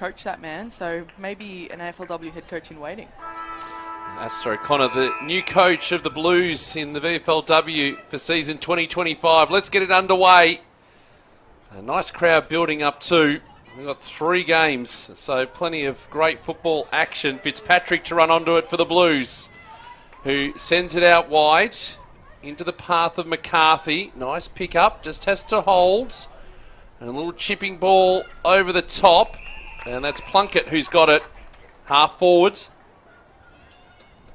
coach that man, so maybe an AFLW head coach in waiting. Astro Connor, the new coach of the Blues in the VFLW for season 2025. Let's get it underway. A nice crowd building up too. We've got 3 games, so plenty of great football action. Fitzpatrick to run onto it for the Blues, who sends it out wide into the path of McCarthy. Nice pick up, just has to hold. And a little chipping ball over the top. And that's Plunkett who's got it half forward.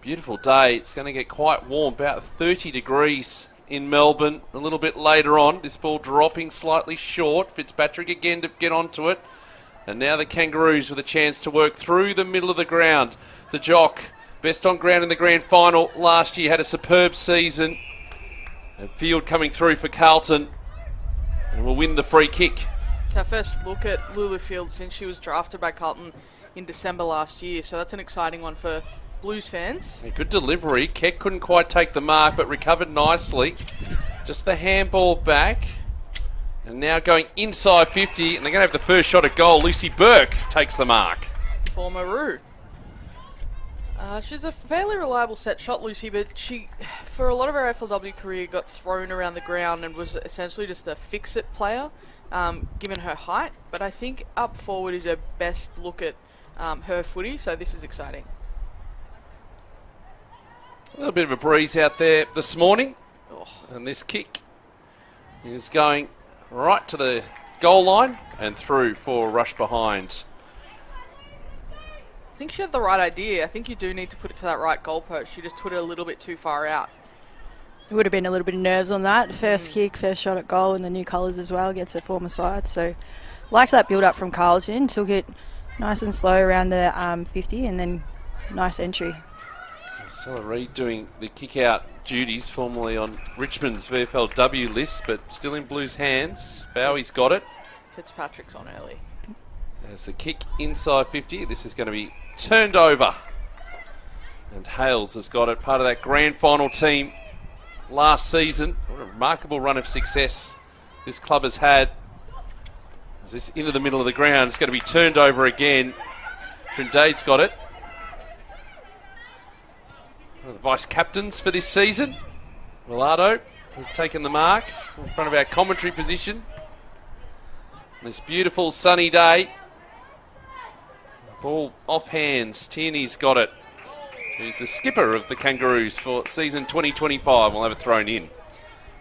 Beautiful day. It's going to get quite warm, about 30 degrees in Melbourne a little bit later on. This ball dropping slightly short. Fitzpatrick again to get onto it. And now the Kangaroos with a chance to work through the middle of the ground. The Jock, best on ground in the grand final last year, had a superb season. And Field coming through for Carlton. And will win the free kick. It's our first look at Lulu Field since she was drafted by Carlton in December last year. So that's an exciting one for Blues fans. A good delivery. Keck couldn't quite take the mark, but recovered nicely. Just the handball back. And now going inside 50, and they're going to have the first shot at goal. Lucy Burke takes the mark. Former Roo. She's a fairly reliable set shot, Lucy, but she, for a lot of her AFLW career, got thrown around the ground and was essentially just a fix-it player, given her height. But I think up forward is her best look at her footy, so this is exciting. A little bit of a breeze out there this morning. And this kick is going right to the goal line and through for a rush behind. I think she had the right idea. I think you do need to put it to that right goal post. She just put it a little bit too far out. There would have been a little bit of nerves on that. First kick, first shot at goal, and the new colours as well against her former side. So, liked that build-up from Carlton. Took it nice and slow around the 50, and then nice entry. Stella Reid doing the kick-out duties, formerly on Richmond's VFLW list, but still in Blues' hands. Bowie's got it. Fitzpatrick's on early. As the kick inside 50, this is going to be turned over. And Hales has got it, part of that grand final team last season. What a remarkable run of success this club has had. As this into the middle of the ground, it's going to be turned over again. Trindade's got it. One of the vice captains for this season. Willado has taken the mark in front of our commentary position. This beautiful sunny day. Ball off hands. Tierney's got it. He's the skipper of the Kangaroos for season 2025. We'll have it thrown in.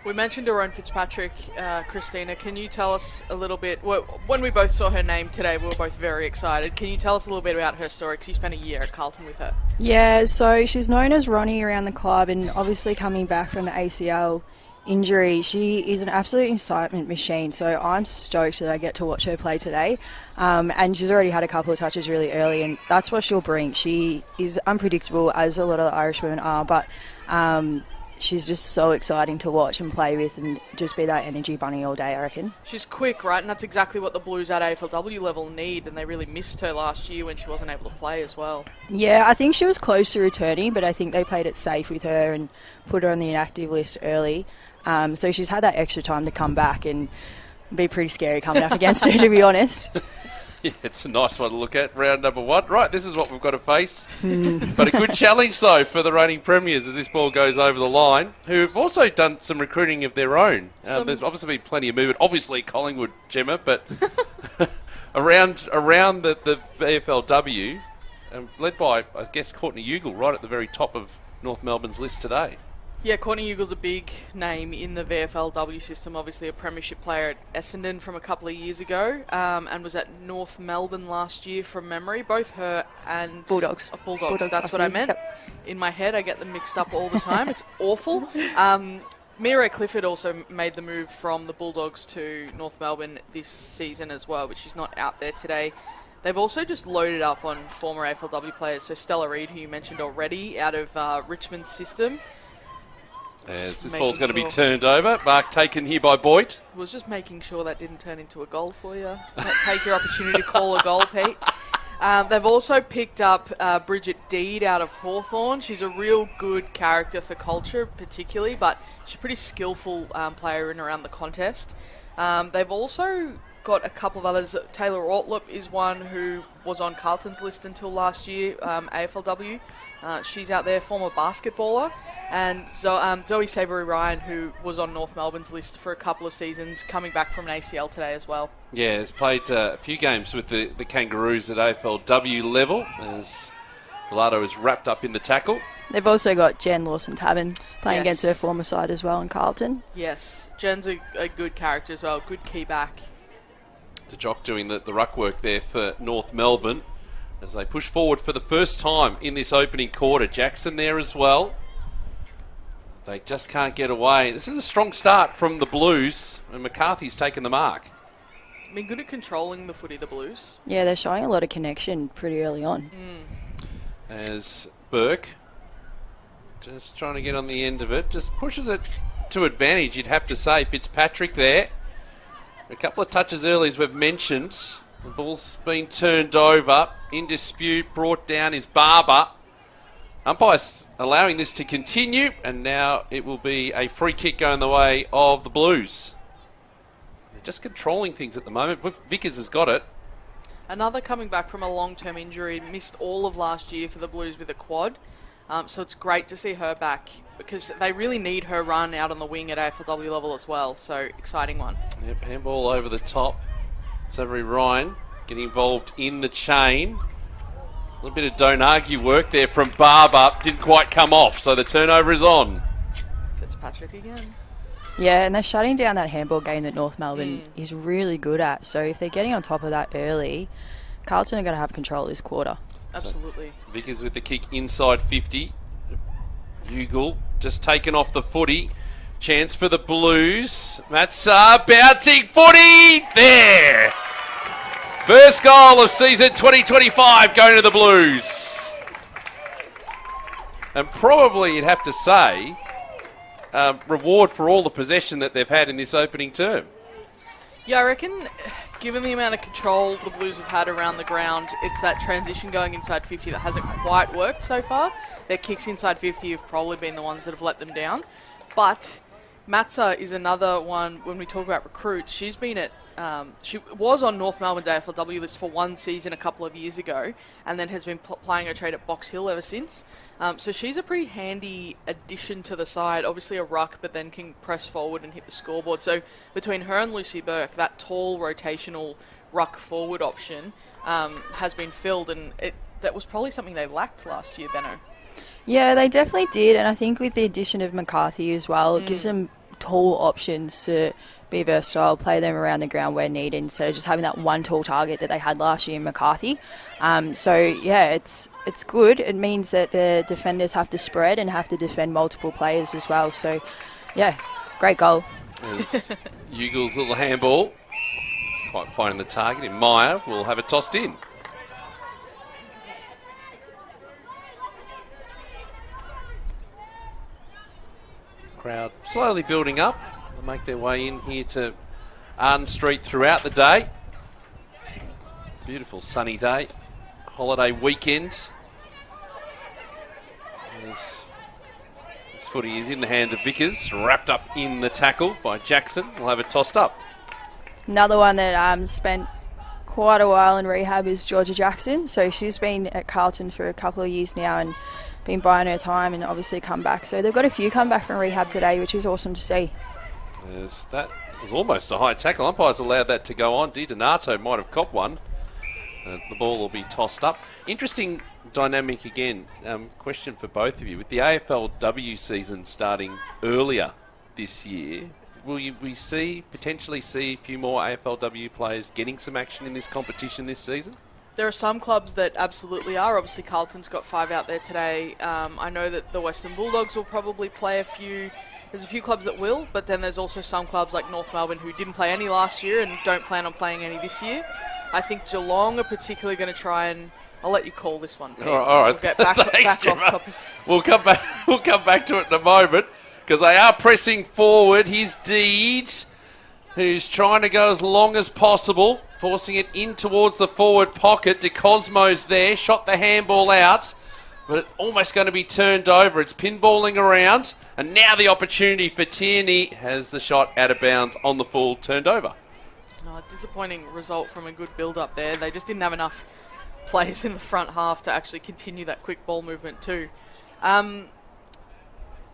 We mentioned her own Fitzpatrick, Christina. Can you tell us a little bit? When we both saw her name today, we were both very excited. Can you tell us a little bit about her story? Because you spent a year at Carlton with her. Yeah, so she's known as Ronnie around the club, and obviously coming back from the ACL injury, she is an absolute excitement machine. So I'm stoked that I get to watch her play today. And she's already had a couple of touches really early, and that's what she'll bring. She is unpredictable, as a lot of the Irish women are, but she's just so exciting to watch and play with and just be that energy bunny all day, I reckon. She's quick, right? And that's exactly what the Blues at AFLW level need, and they really missed her last year when she wasn't able to play as well. Yeah, I think she was close to returning, but I think they played it safe with her and put her on the inactive list early. So she's had that extra time to come back, and be pretty scary coming up against her, to be honest. Yeah, it's a nice one to look at. Round number 1. Right, this is what we've got to face. But a good challenge, though, for the reigning premiers as this ball goes over the line, who have also done some recruiting of their own. There's obviously been plenty of movement. Obviously, Collingwood, Gemma, but around the VFLW, led by, I guess, Courtney Ugle, right at the very top of North Melbourne's list today. Yeah, Courtney Ugle's a big name in the VFLW system, obviously a premiership player at Essendon from a couple of years ago, and was at North Melbourne last year from memory. Both her and... Bulldogs. Bulldogs, that's what I meant. Yep. In my head, I get them mixed up all the time. It's awful. Mira Clifford also made the move from the Bulldogs to North Melbourne this season as well, but she's not out there today. They've also just loaded up on former AFLW players, so Stella Reid, who you mentioned already, out of Richmond's system. As this ball's going to be turned over. Mark taken here by Boyd. Was just making sure that didn't turn into a goal for you. Take your opportunity to call a goal, Pete. They've also picked up Bridget Deed out of Hawthorn. She's a real good character for culture, particularly, but she's a pretty skillful player in and around the contest. They've also got a couple of others. Taylor Ortlip is one who was on Carlton's list until last year, AFLW. She's out there, former basketballer. And Zoe Savory-Ryan, who was on North Melbourne's list for a couple of seasons, coming back from an ACL today as well. Yeah, has played a few games with the Kangaroos at AFLW level as Bilardo is wrapped up in the tackle. They've also got Jen Lawson-Tabin playing Yes. against her former side as well in Carlton. Yes, Jen's a good character as well, good key back. It's a jock doing the ruck work there for North Melbourne as they push forward for the first time in this opening quarter. Jackson there as well. They just can't get away. This is a strong start from the Blues, and McCarthy's taken the mark. Been good at controlling the footy, the Blues. Yeah, they're showing a lot of connection pretty early on. As Burke, just trying to get on the end of it, just pushes it to advantage, you'd have to say. Fitzpatrick there. A couple of touches early, as we've mentioned. The ball's been turned over. In dispute, brought down is Barber. Umpires allowing this to continue, and now it will be a free kick going the way of the Blues. They're just controlling things at the moment. Vickers has got it. Another coming back from a long-term injury, missed all of last year for the Blues with a quad. So it's great to see her back because they really need her run out on the wing at AFLW level as well. So exciting one. Yep, handball over the top. Savory Ryan getting involved in the chain. A little bit of don't argue work there from Barber. Didn't quite come off, so the turnover is on. Fitzpatrick again. Yeah, and they're shutting down that handball game that North Melbourne is really good at. So if they're getting on top of that early, Carlton are going to have control this quarter. Absolutely. So Vickers with the kick inside 50. Ugle just taken off the footy. Chance for the Blues. Matsar bouncing footy. There. First goal of season 2025 going to the Blues. And probably you'd have to say reward for all the possession that they've had in this opening term. Yeah, I reckon given the amount of control the Blues have had around the ground, it's that transition going inside 50 that hasn't quite worked so far. Their kicks inside 50 have probably been the ones that have let them down. But Matza is another one, when we talk about recruits, she's been at, she was on North Melbourne's AFLW list for one season a couple of years ago, and then has been playing her trade at Box Hill ever since. So she's a pretty handy addition to the side, obviously a ruck, but then can press forward and hit the scoreboard. So between her and Lucy Burke, that tall rotational ruck forward option has been filled, and that was probably something they lacked last year, Benno. Yeah, they definitely did, and I think with the addition of McCarthy as well, it gives them tall options to be versatile, play them around the ground where needed, instead of just having that one tall target that they had last year in McCarthy. So, yeah, it's good. It means that the defenders have to spread and have to defend multiple players as well. So, yeah, great goal. As Ugle's little handball, quite finding the target, and Meyer will have it tossed in. Crowd slowly building up. They'll make their way in here to Arden Street throughout the day. Beautiful sunny day. Holiday weekend. This footy is in the hand of Vickers, wrapped up in the tackle by Jackson. We'll have it tossed up. Another one that spent quite a while in rehab is Georgia Jackson. So she's been at Carlton for a couple of years now and been buying her time and obviously come back. So they've got a few come back from rehab today, which is awesome to see. That was almost a high tackle. Umpires allowed that to go on. Di Donato might have copped one. The ball will be tossed up. Interesting dynamic again. Question for both of you. With the AFLW season starting earlier this year, will we potentially see a few more AFLW players getting some action in this competition this season? There are some clubs that absolutely are. Obviously, Carlton's got 5 out there today. I know that the Western Bulldogs will probably play a few. There's a few clubs that will, but then there's also some clubs like North Melbourne who didn't play any last year and don't plan on playing any this year. I think Geelong are particularly going to try and... I'll let you call this one, Pete. All right. We'll get back off topic. We'll come back to it in a moment because they are pressing forward. Here's Deed, who's trying to go as long as possible, forcing it in towards the forward pocket. De Cosmo's there, shot the handball out, but it's almost going to be turned over. It's pinballing around, and now the opportunity for Tierney has the shot out of bounds on the full, turned over. Oh, disappointing result from a good build-up there. They just didn't have enough players in the front half to actually continue that quick ball movement too. Yeah,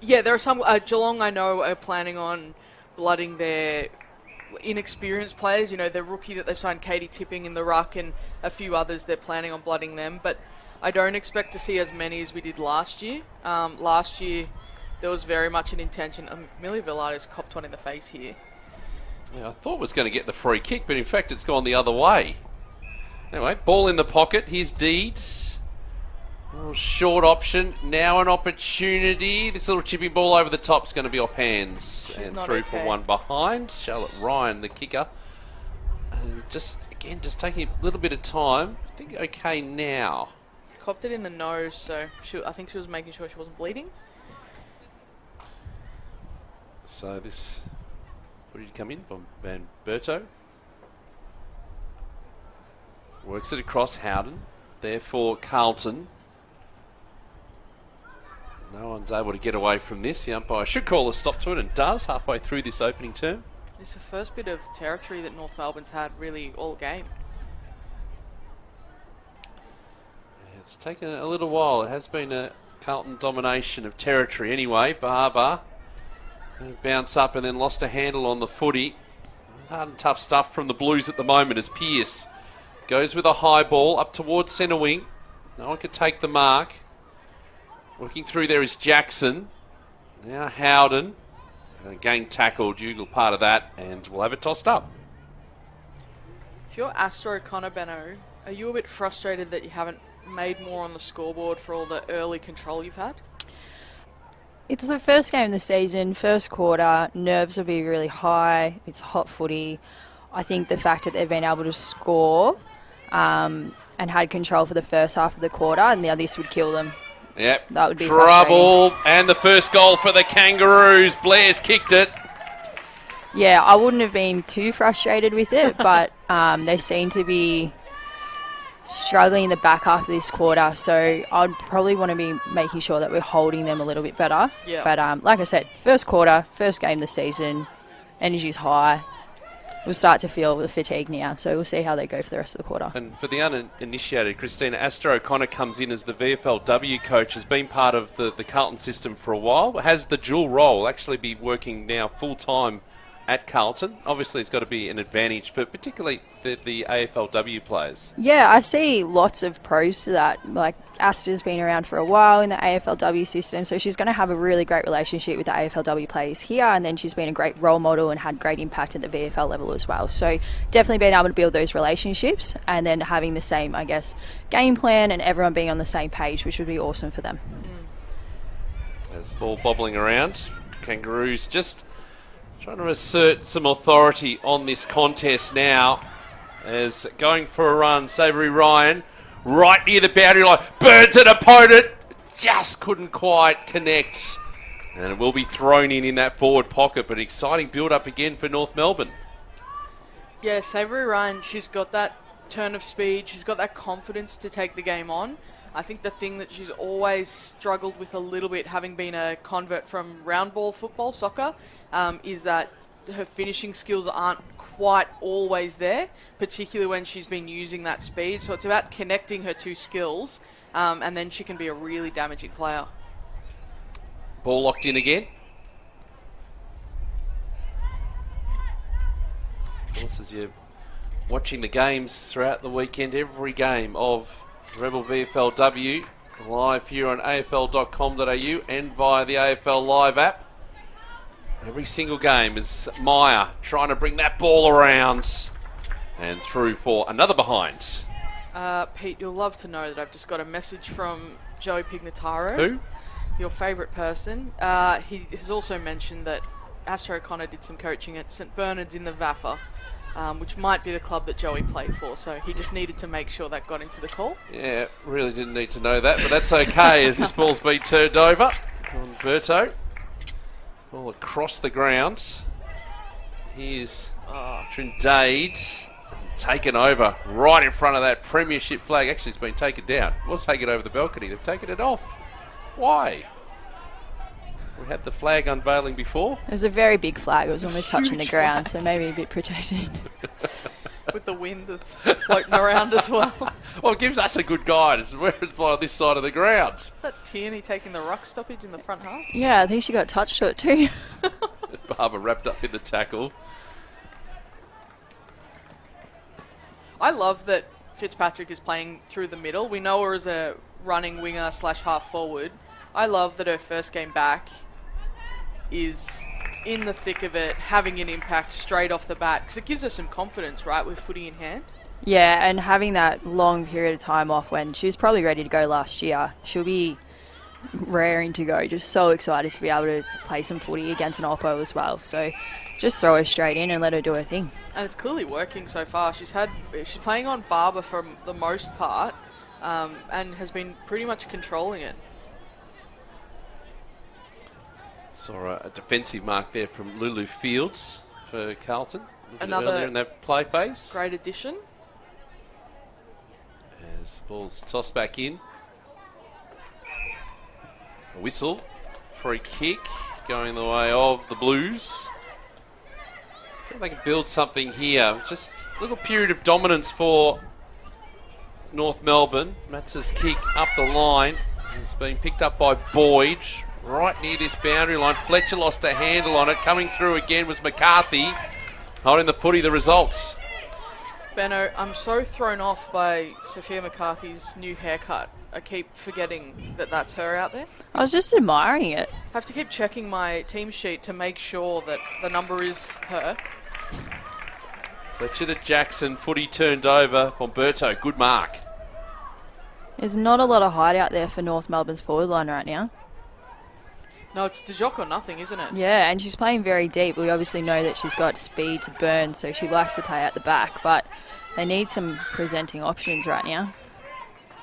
there are some... Geelong, I know, are planning on blooding their inexperienced players. You know, their rookie that they've signed, Katie Tipping, in the ruck, and a few others, they're planning on blooding them. But I don't expect to see as many as we did last year. Last year, there was very much an intention... Amelia Villato's copped one in the face here. Yeah, I thought was going to get the free kick, but in fact it's gone the other way. Anyway, ball in the pocket. Here's Deeds. Little short option. Now an opportunity. This little chipping ball over the top is going to be off hands. And through for one behind. Charlotte Ryan, the kicker. And just taking a little bit of time. I think okay now. Copped it in the nose, so I think she was making sure she wasn't bleeding. So this... Footy to come in from Van Berto. Works it across Howden. There for Carlton. No one's able to get away from this. The umpire should call a stop to it, and does halfway through this opening term. This is the first bit of territory that North Melbourne's had really all game. It's taken a little while. It has been a Carlton domination of territory anyway. Barber. Bounce up and then lost a handle on the footy. Hard and tough stuff from the Blues at the moment as Pearce goes with a high ball up towards centre wing. No one could take the mark. Working through there is Jackson. Now Howden. Gang tackled, Ugle part of that, and we'll have it tossed up. If you're Astro O'Connor, Benno, are you a bit frustrated that you haven't made more on the scoreboard for all the early control you've had? It's the first game of the season, first quarter, nerves will be really high, it's hot footy. I think the fact that they've been able to score and had control for the first half of the quarter, and the others would kill them. Yep, that would be trouble, and the first goal for the Kangaroos. Blair's kicked it. Yeah, I wouldn't have been too frustrated with it, but they seem to be struggling in the back half of this quarter, so I'd probably want to be making sure that we're holding them a little bit better. Yeah. But like I said, first quarter, first game of the season, energy's high. We'll start to feel the fatigue now, so we'll see how they go for the rest of the quarter. And for the uninitiated, Christina, Astro O'Connor comes in as the VFLW coach, has been part of the Carlton system for a while, has the dual role, actually be working now full-time at Carlton. Obviously, it's got to be an advantage for particularly the AFLW players. Yeah, I see lots of pros to that. Like, Asta's been around for a while in the AFLW system, so she's going to have a really great relationship with the AFLW players here, and then she's been a great role model and had great impact at the VFL level as well. So definitely being able to build those relationships and then having the same, I guess, game plan and everyone being on the same page, which would be awesome for them. There's the ball bobbling around. Kangaroos just trying to assert some authority on this contest now, as going for a run, Savoury Ryan, right near the boundary line, burns an opponent, just couldn't quite connect, and it will be thrown in that forward pocket, but exciting build-up again for North Melbourne. Yeah, Savoury Ryan, she's got that turn of speed, she's got that confidence to take the game on. I think the thing that she's always struggled with a little bit, having been a convert from round ball football, soccer, is that her finishing skills aren't quite always there, particularly when she's been using that speed. So it's about connecting her two skills, and then she can be a really damaging player. Ball locked in again. Of course, as you're watching the games throughout the weekend, every game of Rebel VFLW live here on afl.com.au and via the AFL Live app. Every single game is Maya trying to bring that ball around and through for another behind. Pete, you'll love to know that I've just got a message from Joey Pignataro. Who? Your favourite person. He has also mentioned that Astro O'Connor did some coaching at St Bernard's in the VAFA, which might be the club that Joey played for, so he just needed to make sure that got into the call. Yeah, really didn't need to know that, but that's okay as this ball's been turned over on Berto. Ball across the ground. Here's Trindade taken over right in front of that premiership flag. Actually, it's been taken down. It was taken over the balcony. They've taken it off. Why? We had the flag unveiling before. It was a very big flag. It was almost touching the ground, so maybe a bit protected. with the wind that's floating around as well. Well, it gives us a good guide as to where it's on this side of the ground. Is that Tierney taking the ruck stoppage in the front half? Yeah, I think she got touched to it too. Barber wrapped up in the tackle. I love that Fitzpatrick is playing through the middle. We know her as a running winger / half forward. I love that her first game back is in the thick of it, having an impact straight off the bat, because it gives her some confidence, right, with footy in hand. Yeah, and having that long period of time off when she was probably ready to go last year, she'll be raring to go. Just so excited to be able to play some footy against an Oppo as well. So just throw her straight in and let her do her thing. And it's clearly working so far. She's playing on Barber for the most part, and has been pretty much controlling it. Saw a defensive mark there from Lulu Fields for Carlton. Another in that play phase. Great addition. As the ball's tossed back in. A whistle. Free kick going the way of the Blues. See if they can build something here. Just a little period of dominance for North Melbourne. Matz's kick up the line has been picked up by Boyd. Right near this boundary line. Fletcher lost a handle on it. Coming through again was McCarthy. Holding the footy, the results. Benno, I'm so thrown off by Sophia McCarthy's new haircut. I keep forgetting that that's her out there. I was just admiring it. I have to keep checking my team sheet to make sure that the number is her. Fletcher to Jackson. Footy turned over. Bomberto, good mark. There's not a lot of height out there for North Melbourne's forward line right now. No, it's DeJock or nothing, isn't it? Yeah, and she's playing very deep. We obviously know that she's got speed to burn, so she likes to play at the back, but they need some presenting options right now.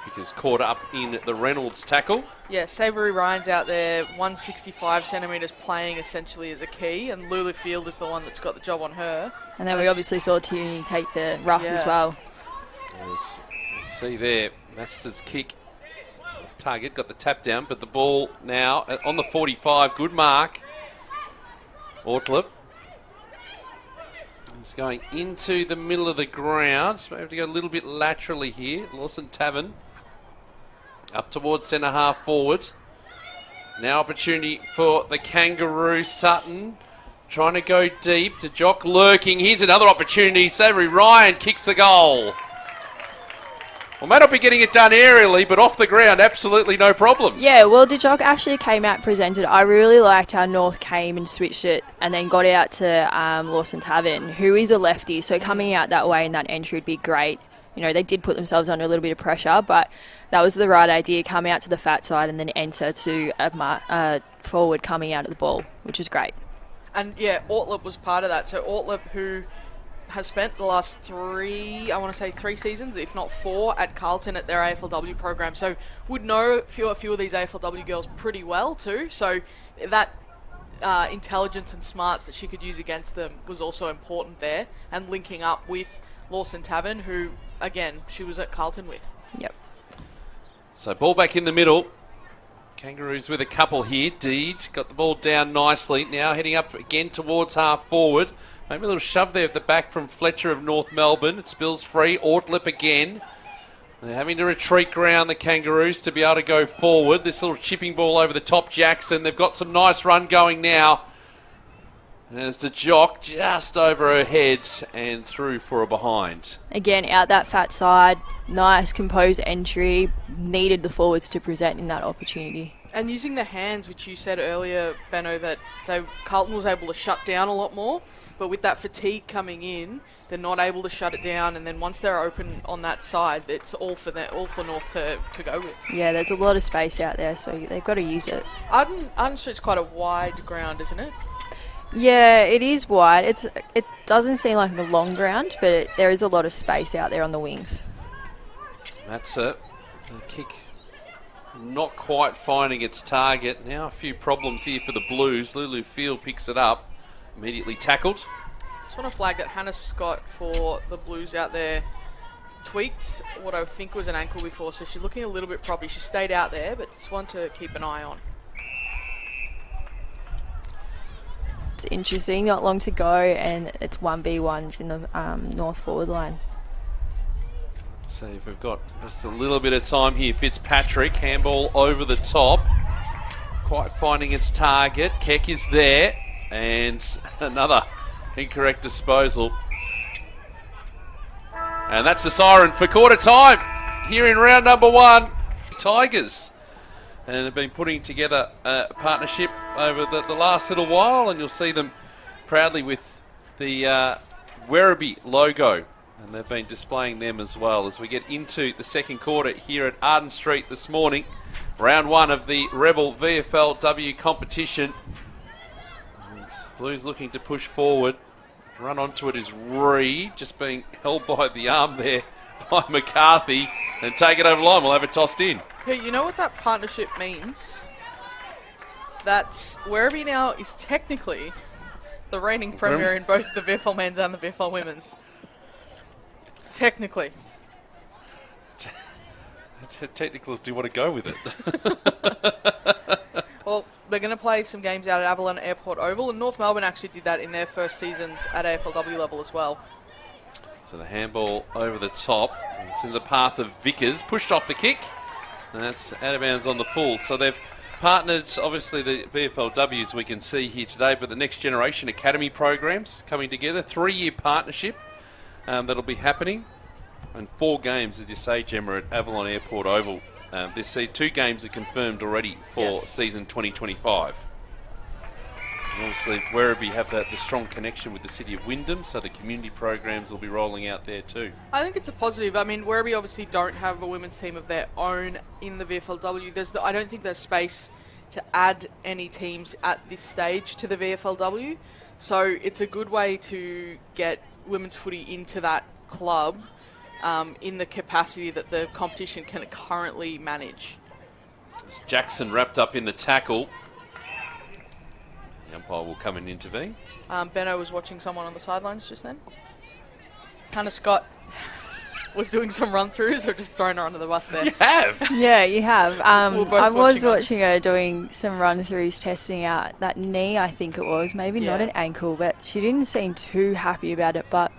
Because caught up in the Reynolds tackle. Yeah, Savoury Ryan's out there, 165 centimetres, playing essentially as a key, and Lulu Field is the one that's got the job on her. And then we obviously saw Tierney take the ruck as well. As you see there, Master's kick. Target got the tap down, but the ball now on the 45. Good mark. Ortlip. He's going into the middle of the ground. So we have to go a little bit laterally here. Lawson Tavern up towards centre half forward. Now opportunity for the Kangaroo. Sutton trying to go deep. To Jock lurking. Here's another opportunity. Savoury Ryan kicks the goal. Well, may not be getting it done aerially, but off the ground, absolutely no problems. Yeah, well, DeJock actually came out presented. I really liked how North came and switched it and then got out to Lawson Tavern, who is a lefty, so coming out that way in that entry would be great. You know, they did put themselves under a little bit of pressure, but that was the right idea, come out to the fat side and then enter to a forward coming out of the ball, which is great. And, yeah, Ortlip was part of that. So Ortlip, who has spent the last three seasons, if not 4, at Carlton at their AFLW program. So would know a few of these AFLW girls pretty well too. So that intelligence and smarts that she could use against them was also important there. And linking up with Lawson Tavern, who, again, she was at Carlton with. Yep. So ball back in the middle. Kangaroos with a couple here. Deed got the ball down nicely. Now heading up again towards half forward. Maybe a little shove there at the back from Fletcher of North Melbourne. It spills free. Ortlip again. They're having to retreat ground, the Kangaroos, to be able to go forward. This little chipping ball over the top, Jackson. They've got some nice run going now. There's the Jock just over her head and through for a behind. Again, out that fat side. Nice, composed entry. Needed the forwards to present in that opportunity. And using the hands, which you said earlier, Benno, that Carlton was able to shut down a lot more. But with that fatigue coming in, they're not able to shut it down. And then once they're open on that side, it's all for North to go with. Yeah, there's a lot of space out there, so they've got to use it. Arden Street's quite a wide ground, isn't it? Yeah, it is wide. It doesn't seem like a long ground, but there is a lot of space out there on the wings. That's it. The kick not quite finding its target. Now a few problems here for the Blues. Lulu Field picks it up. Immediately tackled. Just want to flag that Hannah Scott for the Blues out there tweaked what I think was an ankle before, so she's looking a little bit proppy. She stayed out there, but it's one to keep an eye on. It's interesting. Not long to go, and it's 1v1s in the north forward line. Let's see if we've got just a little bit of time here. Fitzpatrick, handball over the top. Quite finding its target. Keck is there. And another incorrect disposal. And that's the siren for quarter time here in round number 1. Tigers. And have been putting together a partnership over the last little while. And you'll see them proudly with the Werribee logo. And they've been displaying them as well as we get into the second quarter here at Arden Street this morning. Round 1 of the Rebel VFLW competition. And Blues looking to push forward. Run onto it is Reed, just being held by the arm there by McCarthy. And take it over the line. We'll have it tossed in. Hey, you know what that partnership means? That's Werribee now is technically the reigning premier in both the VFL men's and the VFL women's. Technically. Technically, do you want to go with it? Well, they're going to play some games out at Avalon Airport Oval, and North Melbourne actually did that in their first seasons at AFLW level as well. So the handball over the top. It's in the path of Vickers. Pushed off the kick. And that's out of bounds on the full. So they've partnered, obviously, the VFLWs we can see here today, but the Next Generation Academy programs coming together. 3-year partnership. That'll be happening. And 4 games, as you say, Gemma, at Avalon Airport Oval. This season, 2 games are confirmed already for season 2025. And obviously, Werribee have the strong connection with the city of Wyndham, so the community programs will be rolling out there too. I think it's a positive. I mean, Werribee obviously don't have a women's team of their own in the VFLW. I don't think there's space to add any teams at this stage to the VFLW. So it's a good way to get women's footy into that club in the capacity that the competition can currently manage. As Jackson wrapped up in the tackle. The umpire will come and intervene. Benno was watching someone on the sidelines just then. Hannah Scott was doing some run-throughs, or just throwing her under the bus there. You have? Yeah, you have. We're both I was watching her doing some run-throughs, testing out that knee, I think it was. Maybe not an ankle, but she didn't seem too happy about it. But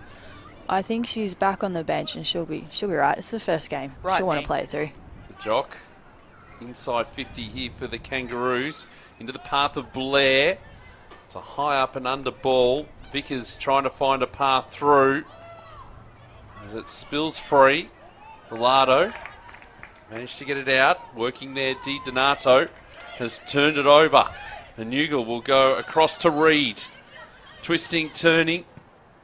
I think she's back on the bench and she'll be right. It's the first game. Right, she'll want to play it through. The Jock. Inside 50 here for the Kangaroos. Into the path of Blair. It's a high up and under ball. Vickers trying to find a path through. As it spills free. Velado managed to get it out. Working there, Di Donato has turned it over. And Newgill will go across to Reed. Twisting, turning.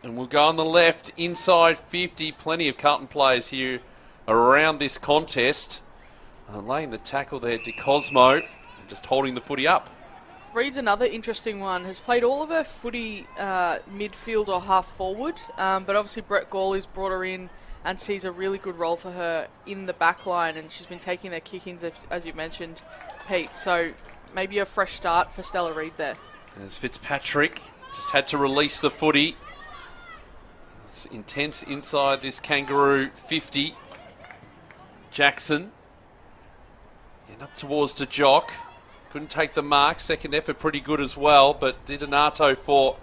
And we'll go on the left, inside 50. Plenty of Carlton players here around this contest. Laying the tackle there to Cosmo. Just holding the footy up. Reed's another interesting one. Has played all of her footy midfield or half forward, but obviously Brett Gawley's brought her in and sees a really good role for her in the back line, and she's been taking their kick-ins, as you mentioned, Pete. So maybe a fresh start for Stella Reed there. As Fitzpatrick just had to release the footy. It's intense inside this Kangaroo 50. Jackson. And up towards the Jock. Couldn't take the mark. Second effort pretty good as well. But Di Donato for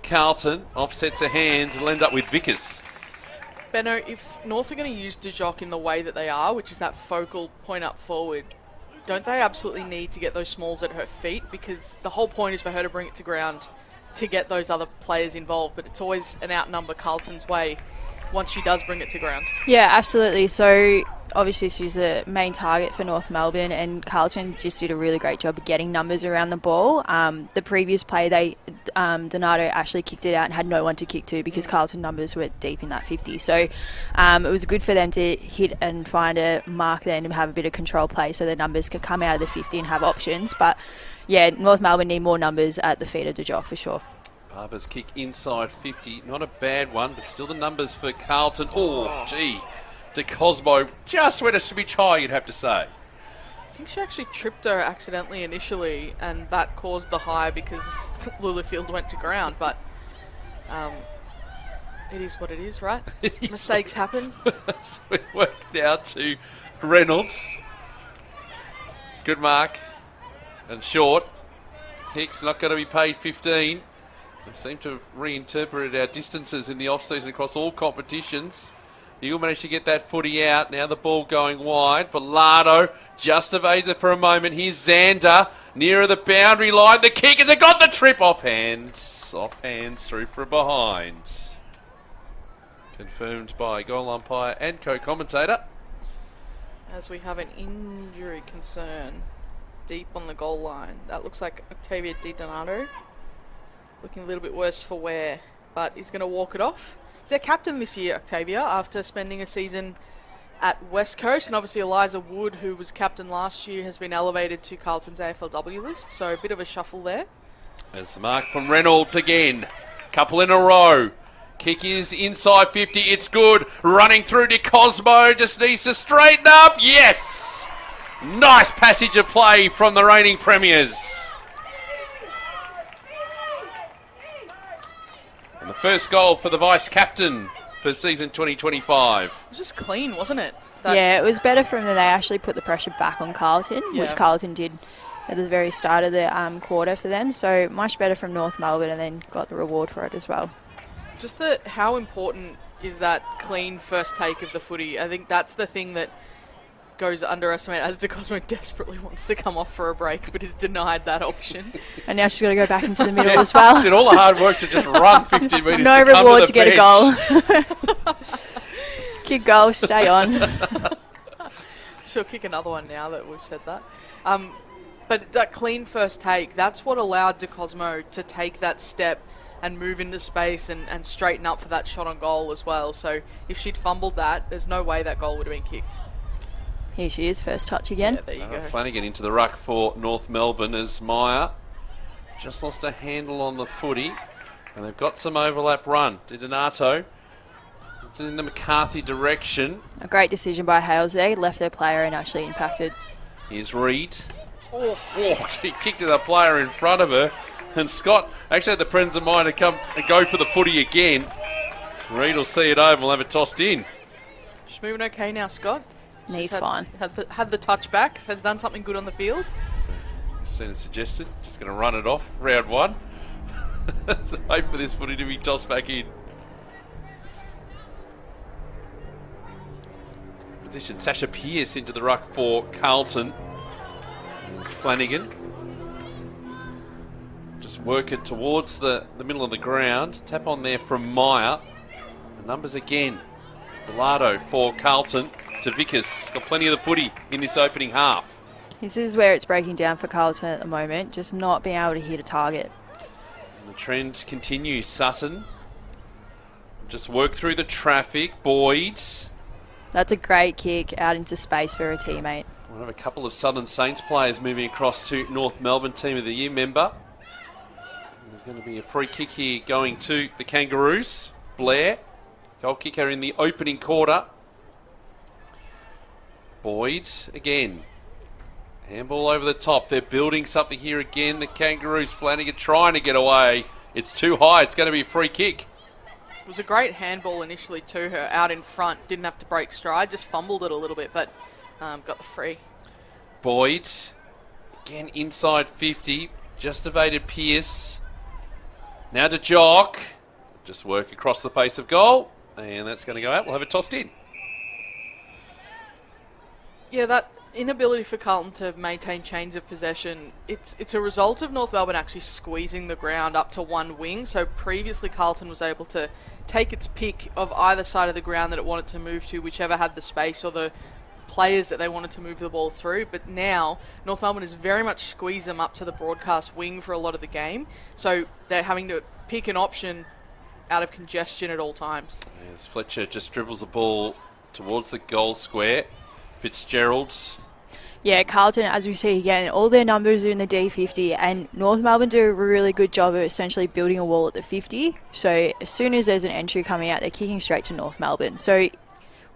Carlton. Offsets her hands. It'll end up with Vickers. Benno, if North are going to use DeJock in the way that they are, which is that focal point up forward, don't they absolutely need to get those smalls at her feet? Because the whole point is for her to bring it to ground to get those other players involved. But it's always an outnumber Carlton's way once she does bring it to ground. Yeah, absolutely. So obviously she's the main target for North Melbourne, and Carlton just did a really great job of getting numbers around the ball. The previous play, Donato actually kicked it out and had no one to kick to because Carlton numbers were deep in that 50. So it was good for them to hit and find a mark there and have a bit of control play so the numbers could come out of the 50 and have options. But yeah, North Melbourne need more numbers at the feet of DeJock for sure. Barber's kick inside 50. Not a bad one, but still the numbers for Carlton. Oh, gee. De Cosmo just went a smidge high, you'd have to say. I think she actually tripped her accidentally initially, and that caused the high because Lulafield went to ground. But it is what it is, right? Mistakes happen. So we work now to Reynolds. Good mark. And short. Kick's not going to be paid 15. They seem to have reinterpreted our distances in the off-season across all competitions. Eagle managed to get that footy out. Now the ball going wide. Velardo just evades it for a moment. Here's Xander nearer the boundary line. The kick has got the trip off hands. Off hands through for a behind. Confirmed by goal umpire and co-commentator. As we have an injury concern deep on the goal line. That looks like Octavia Di Donato. Looking a little bit worse for wear, but he's going to walk it off. He's their captain this year, Octavia, after spending a season at West Coast. And obviously Eliza Wood, who was captain last year, has been elevated to Carlton's AFLW list. So a bit of a shuffle there. There's the mark from Reynolds again. Couple in a row. Kick is inside 50. It's good. Running through to Cosmo. Just needs to straighten up. Yes! Nice passage of play from the reigning premiers. And the first goal for the vice-captain for season 2025. It was just clean, wasn't it? Yeah, it was better from them. They actually put the pressure back on Carlton, which Carlton did at the very start of the quarter for them. So much better from North Melbourne, and then got the reward for it as well. Just how important is that clean first take of the footy? I think that's the thing that goes underestimated, as De Cosmo desperately wants to come off for a break, but is denied that option. And now she's got to go back into the middle as well. Did all the hard work to just run 50 metres no to come reward to, to get a goal. Kick goal, stay on. She'll kick another one now that we've said that. But that clean first take, that's what allowed De Cosmo to take that step and move into space and straighten up for that shot on goal as well. So if she'd fumbled that, there's no way that goal would have been kicked. Here she is, first touch again. Yeah, there you go. Flanagan into the ruck for North Melbourne as Meyer just lost a handle on the footy. And they've got some overlap run. Di Donato in the McCarthy direction. A great decision by Hales there. Left their player and actually impacted. Here's Reed. Oh, he kicked to the player in front of her. And Scott actually had the presence of mind to come and go for the footy again. Reed will see it over and will have it tossed in. She's moving okay now, Scott. Knee's fine. Had the touch back. Has done something good on the field. So, seen it suggested. Just going to run it off. Round one. So hope for this footy to be tossed back in. Position Sasha Pearce into the ruck for Carlton. And Flanagan. Just work it towards the middle of the ground. Tap on there from Meyer. The numbers again. Velardo for Carlton. To Vickers. Got plenty of the footy in this opening half. This is where it's breaking down for Carlton at the moment. Just not being able to hit a target. And the trend continues. Sutton. Just work through the traffic. Boyd. That's a great kick out into space for a teammate. We'll have a couple of Southern Saints players moving across to North Melbourne Team of the Year member. And there's going to be a free kick here going to the Kangaroos. Blair. Goal kicker in the opening quarter. Boyd again. Handball over the top. They're building something here again. The Kangaroos. Flanagan trying to get away. It's too high. It's going to be a free kick. It was a great handball initially to her out in front. Didn't have to break stride. Just fumbled it a little bit, but got the free. Boyd. Again inside 50. Just evaded Pearce. Now to Jock. Just work across the face of goal. And that's going to go out. We'll have it tossed in. Yeah, that inability for Carlton to maintain chains of possession, it's a result of North Melbourne actually squeezing the ground up to one wing. So previously Carlton was able to take its pick of either side of the ground that it wanted to move to, whichever had the space or the players that they wanted to move the ball through. But now North Melbourne has very much squeezed them up to the broadcast wing for a lot of the game. So they're having to pick an option out of congestion at all times. As Fletcher just dribbles the ball towards the goal square. Fitzgerald's. Yeah, Carlton, as we see again, all their numbers are in the D50, and North Melbourne do a really good job of essentially building a wall at the 50. So as soon as there's an entry coming out, they're kicking straight to North Melbourne. So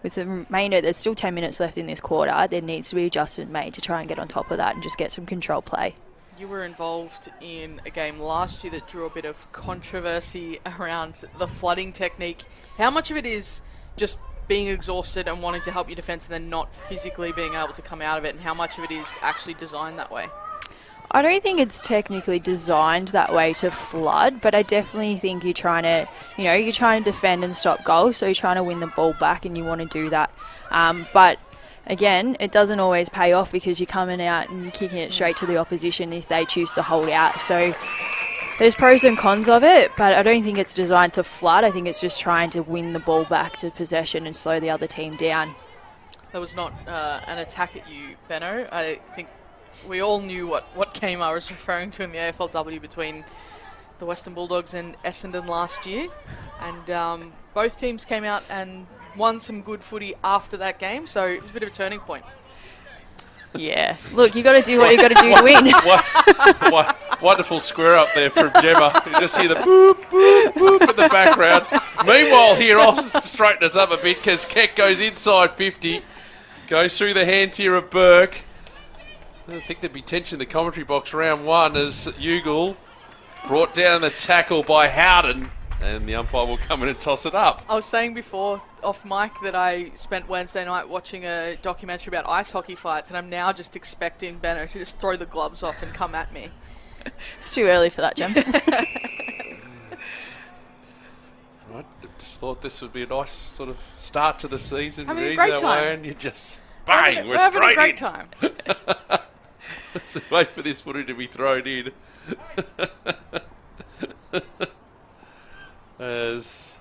with the remainder, there's still 10 minutes left in this quarter. There needs to be adjustment made to try and get on top of that and just get some control play. You were involved in a game last year that drew a bit of controversy around the flooding technique. How much of it is just being exhausted and wanting to help your defence and then not physically being able to come out of it, and how much of it is actually designed that way? I don't think it's technically designed that way to flood, but I definitely think you're trying to defend and stop goals, so you're trying to win the ball back and you want to do that. But again, it doesn't always pay off because you're coming out and kicking it straight to the opposition if they choose to hold out. So there's pros and cons of it, but I don't think it's designed to flood. I think it's just trying to win the ball back to possession and slow the other team down. That was not an attack at you, Benno. I think we all knew what game I was referring to in the AFLW between the Western Bulldogs and Essendon last year. And both teams came out and won some good footy after that game, so it was a bit of a turning point. Yeah. Look, you got to do what you got to do to win. Wonderful square up there from Gemma. You just hear the boop, boop, boop in the background. Meanwhile, here, I'll straighten us up a bit because Keck goes inside 50, goes through the hands here of Burke. I think there'd be tension in the commentary box round one as Ugle brought down the tackle by Howden, and the umpire will come in and toss it up. I was saying before off mic that I spent Wednesday night watching a documentary about ice hockey fights, and I'm now just expecting Benno to just throw the gloves off and come at me. It's too early for that, Jim. Right, just thought this would be a nice sort of start to the season. Having a great time. And you just, bang, we're having a great in. time. Let's wait for this footy to be thrown in. As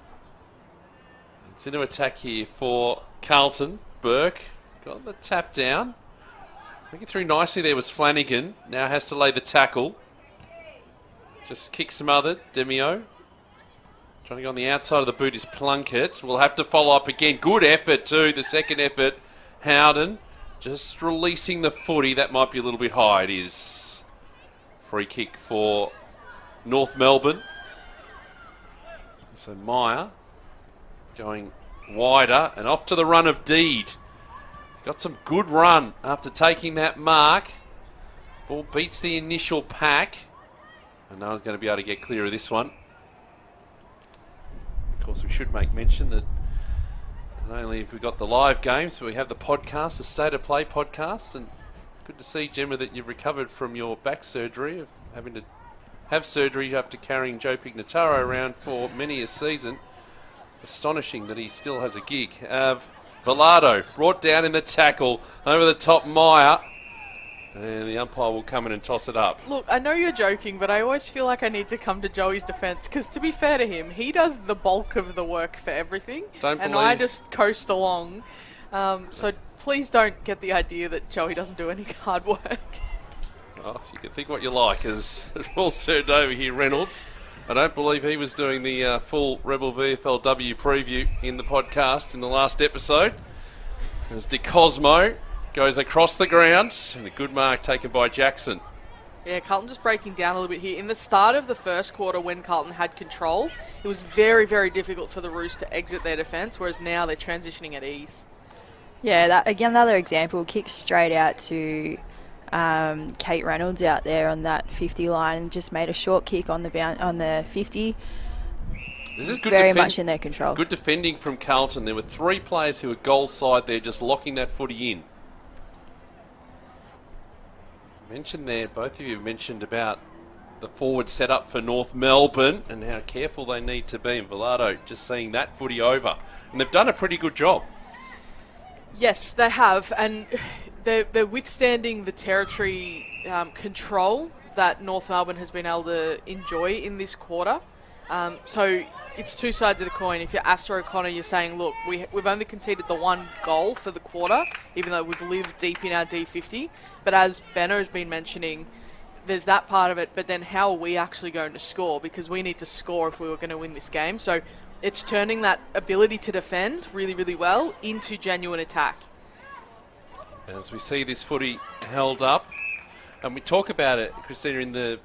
it's into attack here for Carlton. Burke got the tap down. Making through nicely there was Flanagan. Now has to lay the tackle. Just kick smothered. Demio. Trying to go on the outside of the boot is Plunkett. We'll have to follow up again. Good effort too. The second effort. Howden. Just releasing the footy. That might be a little bit high. It is. Free kick for North Melbourne. So Meyer going wider and off to the run of Deed. Got some good run after taking that mark. Ball beats the initial pack. And no one's going to be able to get clear of this one. Of course, we should make mention that not only have we got the live games, but we have the podcast, the State of Play podcast. And good to see, Gemma, that you've recovered from your back surgery of having to have surgery after carrying Joe Pignataro around for many a season. Astonishing that he still has a gig. Velado brought down in the tackle over the top Meyer. And the umpire will come in and toss it up. Look, I know you're joking, but I always feel like I need to come to Joey's defence because, to be fair to him, he does the bulk of the work for everything. And I just coast along. So please don't get the idea that Joey doesn't do any hard work. Oh, you can think what you like as it all turned over here, Reynolds. I don't believe he was doing the full Rebel VFLW preview in the podcast in the last episode. As De Cosmo goes across the ground, and a good mark taken by Jackson. Yeah, Carlton just breaking down a little bit here. In the start of the first quarter, when Carlton had control, it was very, very difficult for the Roos to exit their defence, whereas now they're transitioning at ease. Yeah, that, again, another example, kick straight out to Kate Reynolds out there on that 50 line and just made a short kick on the 50. This is good very much in their control. Good defending from Carlton. There were three players who were goal side there just locking that footy in. Mentioned there, both of you mentioned about the forward setup for North Melbourne and how careful they need to be. And Velado just seeing that footy over. And they've done a pretty good job. Yes, they have. And they're withstanding the territory control that North Melbourne has been able to enjoy in this quarter. So it's two sides of the coin. If you're Astor O'Connor, you're saying, look, we've only conceded the one goal for the quarter, even though we've lived deep in our D50. But as Benno has been mentioning, there's that part of it, but then how are we actually going to score? Because we need to score if we were going to win this game. So it's turning that ability to defend really, really well into genuine attack. As we see this footy held up, and we talk about it, Christina, in the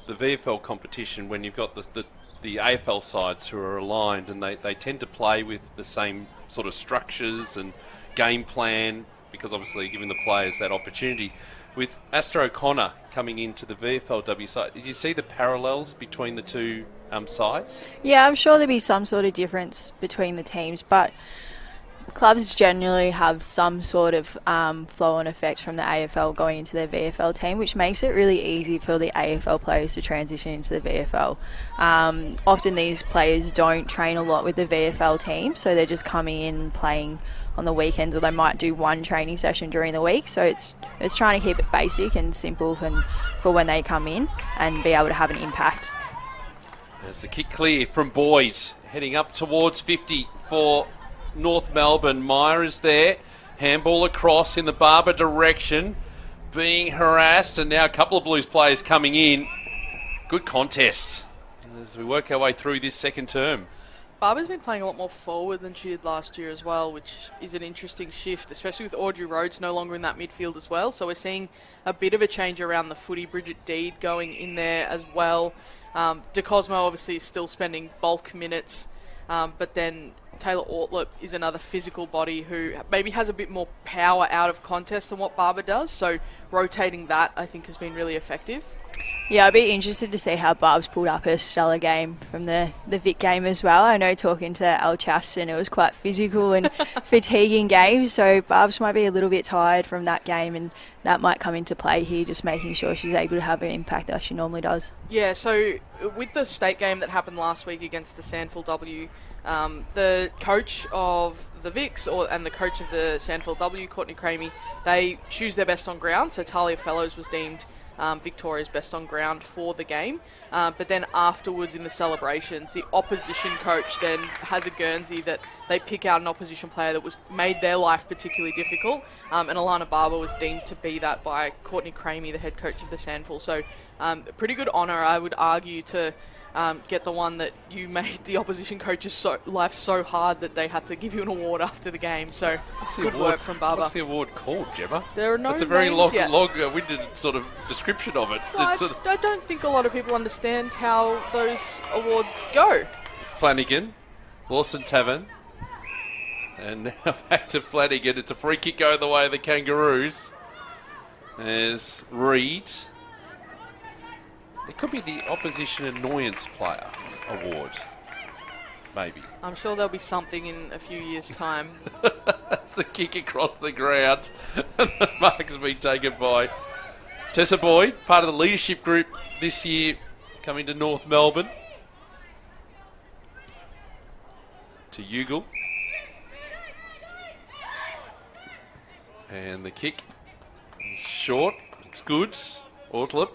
VFL competition when you've got the AFL sides who are aligned and they tend to play with the same sort of structures and game plan because obviously giving the players that opportunity. With Astor O'Connor coming into the VFLW side, did you see the parallels between the two sides? Yeah, I'm sure there'll be some sort of difference between the teams, but Clubs generally have some sort of flow-on effect from the AFL going into their VFL team, which makes it really easy for the AFL players to transition into the VFL. Often these players don't train a lot with the VFL team, so they're just coming in playing on the weekends, or they might do one training session during the week. So it's trying to keep it basic and simple for when they come in and be able to have an impact. There's the kick clear from Boyd, heading up towards 50 for North Melbourne. Meyer is there. Handball across in the Barber direction. Being harassed, and now a couple of Blues players coming in. Good contest as we work our way through this second term. Barber's been playing a lot more forward than she did last year as well, which is an interesting shift, especially with Audrey Rhodes no longer in that midfield as well. So we're seeing a bit of a change around the footy. Bridget Deed going in there as well. DeCosmo obviously is still spending bulk minutes, but then Taylor Ortlip is another physical body who maybe has a bit more power out of contest than what Barber does. So rotating that, I think, has been really effective. Yeah, I'd be interested to see how Barb's pulled up her stellar game from the Vic game as well. I know talking to Al Chaston, it was quite physical and fatiguing game, so Barb's might be a little bit tired from that game, and that might come into play here, just making sure she's able to have an impact that she normally does. Yeah, so with the state game that happened last week against the SANFL-W, the coach of the Vics and the coach of the SANFL-W, Courtney Cramey, they choose their best on ground, so Talia Fellows was deemed Victoria's best on ground for the game. But then afterwards in the celebrations, the opposition coach then has a Guernsey that they pick out an opposition player that was made their life particularly difficult. And Alana Barber was deemed to be that by Courtney Cramey, the head coach of the SANFL. So a pretty good honour, I would argue, to get the one that you made the opposition coach's life so hard that they had to give you an award after the game. So good work from Barber. What's the award called, Gemma? There are no That's a very names yet. long-winded sort of description of it. I don't think a lot of people understand how those awards go. Flanagan, Lawson Tavern, and now back to Flanagan. It's a free kick going the way of the Kangaroos. There's Reed. It could be the Opposition Annoyance Player Award. Maybe. I'm sure there'll be something in a few years' time. It's the kick across the ground. And the mark's been taken by Tessa Boyd, part of the leadership group this year, coming to North Melbourne. To Ugle. And the kick is short. It's good. Ortlip.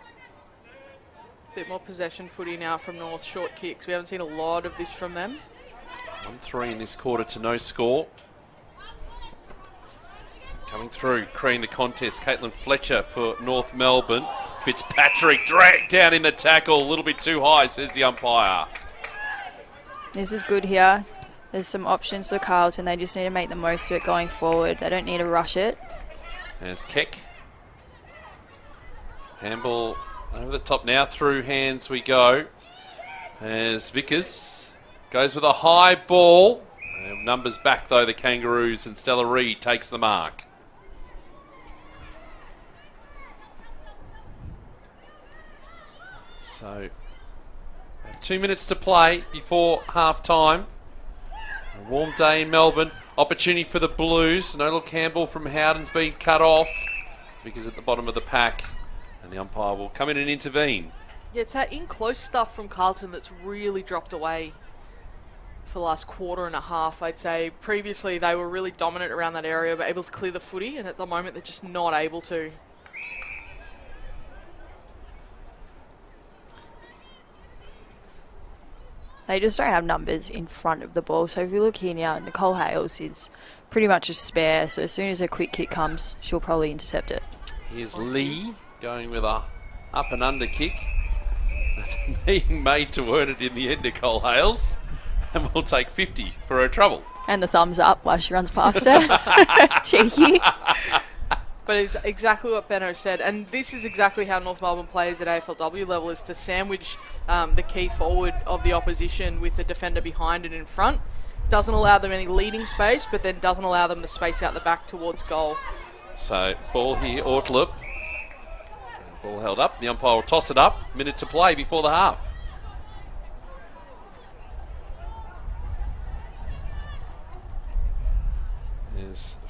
Bit more possession footy now from North. Short kicks. We haven't seen a lot of this from them. 1-3 in this quarter to no score. Coming through, creating the contest, Caitlin Fletcher for North Melbourne. Fitzpatrick dragged down in the tackle. A little bit too high, says the umpire. This is good here. There's some options for Carlton. They just need to make the most of it going forward. They don't need to rush it. There's Keck. Handball over the top now, through hands we go. As Vickers goes with a high ball. Numbers back though, the Kangaroos, and Stella Reid takes the mark. So, 2 minutes to play before half time. A warm day in Melbourne. Opportunity for the Blues. Nodal Campbell from Howden's been cut off. Vickers at the bottom of the pack. And the umpire will come in and intervene. Yeah, it's that in-close stuff from Carlton that's really dropped away for the last quarter and a half, I'd say. Previously, they were really dominant around that area, but able to clear the footy, and at the moment, they're just not able to. They just don't have numbers in front of the ball. So if you look here now, Nicole Hales is pretty much a spare. So as soon as a quick kick comes, she'll probably intercept it. Here's Lee going with a up and under kick. Being made to earn it in the end, Nicole Hales. And we'll take 50 for her trouble. And the thumbs up while she runs past her. Cheeky. But it's exactly what Benno said. And this is exactly how North Melbourne plays at AFLW level, is to sandwich the key forward of the opposition with a defender behind and in front. Doesn't allow them any leading space, but then doesn't allow them the space out the back towards goal. So, ball here, Ortlip. Ball held up. The umpire will toss it up. Minute to play before the half.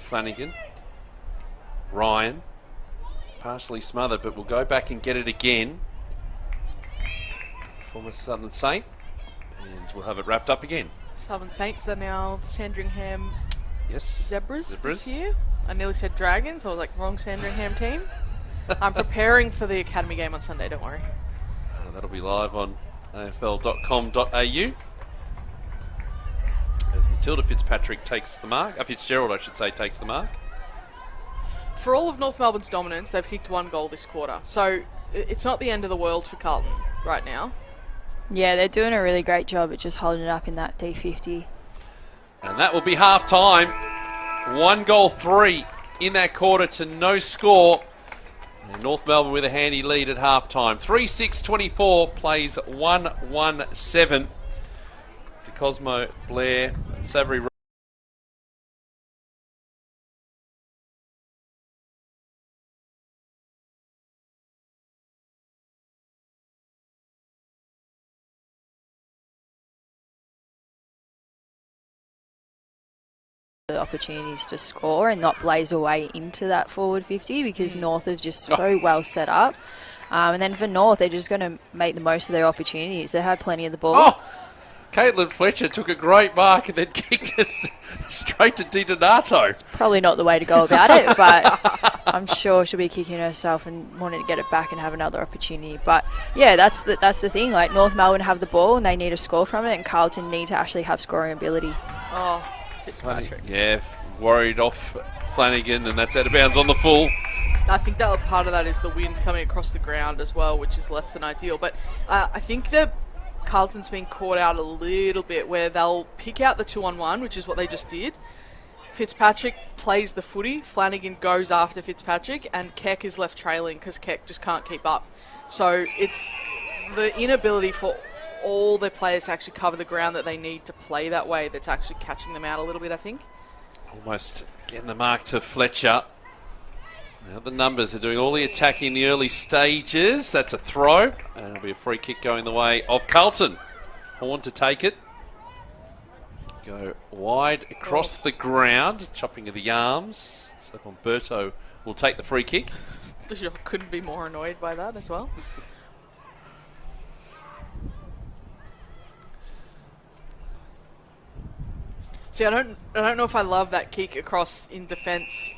Flanagan. Ryan. Partially smothered, but we'll go back and get it again. Former Southern Saint. And we'll have it wrapped up again. Southern Saints are now the Sandringham Yes. Zebras this year. I nearly said Dragons. I was like, wrong Sandringham team. I'm preparing for the Academy game on Sunday, don't worry. That'll be live on afl.com.au. As Matilda Fitzpatrick takes the mark. Fitzgerald, I should say, takes the mark. For all of North Melbourne's dominance, they've kicked 1 goal this quarter. So it's not the end of the world for Carlton right now. Yeah, they're doing a really great job at just holding it up in that D50. And that will be half time. 1 goal, 3 in that quarter to no score. And North Melbourne with a handy lead at half time. 3-6-24 plays 1-1-7. To Cosmo, Blair, and Savory. The opportunities to score and not blaze away into that forward 50 because North is just so well set up. And then for North, they're just going to make the most of their opportunities. They had plenty of the ball. Oh! Caitlin Fletcher took a great mark and then kicked it straight to Di Donato. Probably not the way to go about it, but I'm sure she'll be kicking herself and wanting to get it back and have another opportunity. But yeah, that's the thing. Like North Melbourne have the ball and they need a score from it, and Carlton need to actually have scoring ability. Oh, Fitzpatrick. Yeah, worried off Flanagan, and that's out of bounds on the full. I think that part of that is the wind coming across the ground as well, which is less than ideal. But I think that Carlton's been caught out a little bit where they'll pick out the 2-on-1, which is what they just did. Fitzpatrick plays the footy, Flanagan goes after Fitzpatrick, and Keck is left trailing because Keck just can't keep up. So it's the inability for all their players to actually cover the ground that they need to play that way that's actually catching them out a little bit, I think. Almost getting the mark to Fletcher. Now the numbers are doing all the attacking in the early stages. That's a throw, and it'll be a free kick going the way of Carlton. Horn to take it. Go wide across the ground, chopping of the arms. So Umberto will take the free kick. I couldn't be more annoyed by that as well. See, I don't know if I love that kick across in defence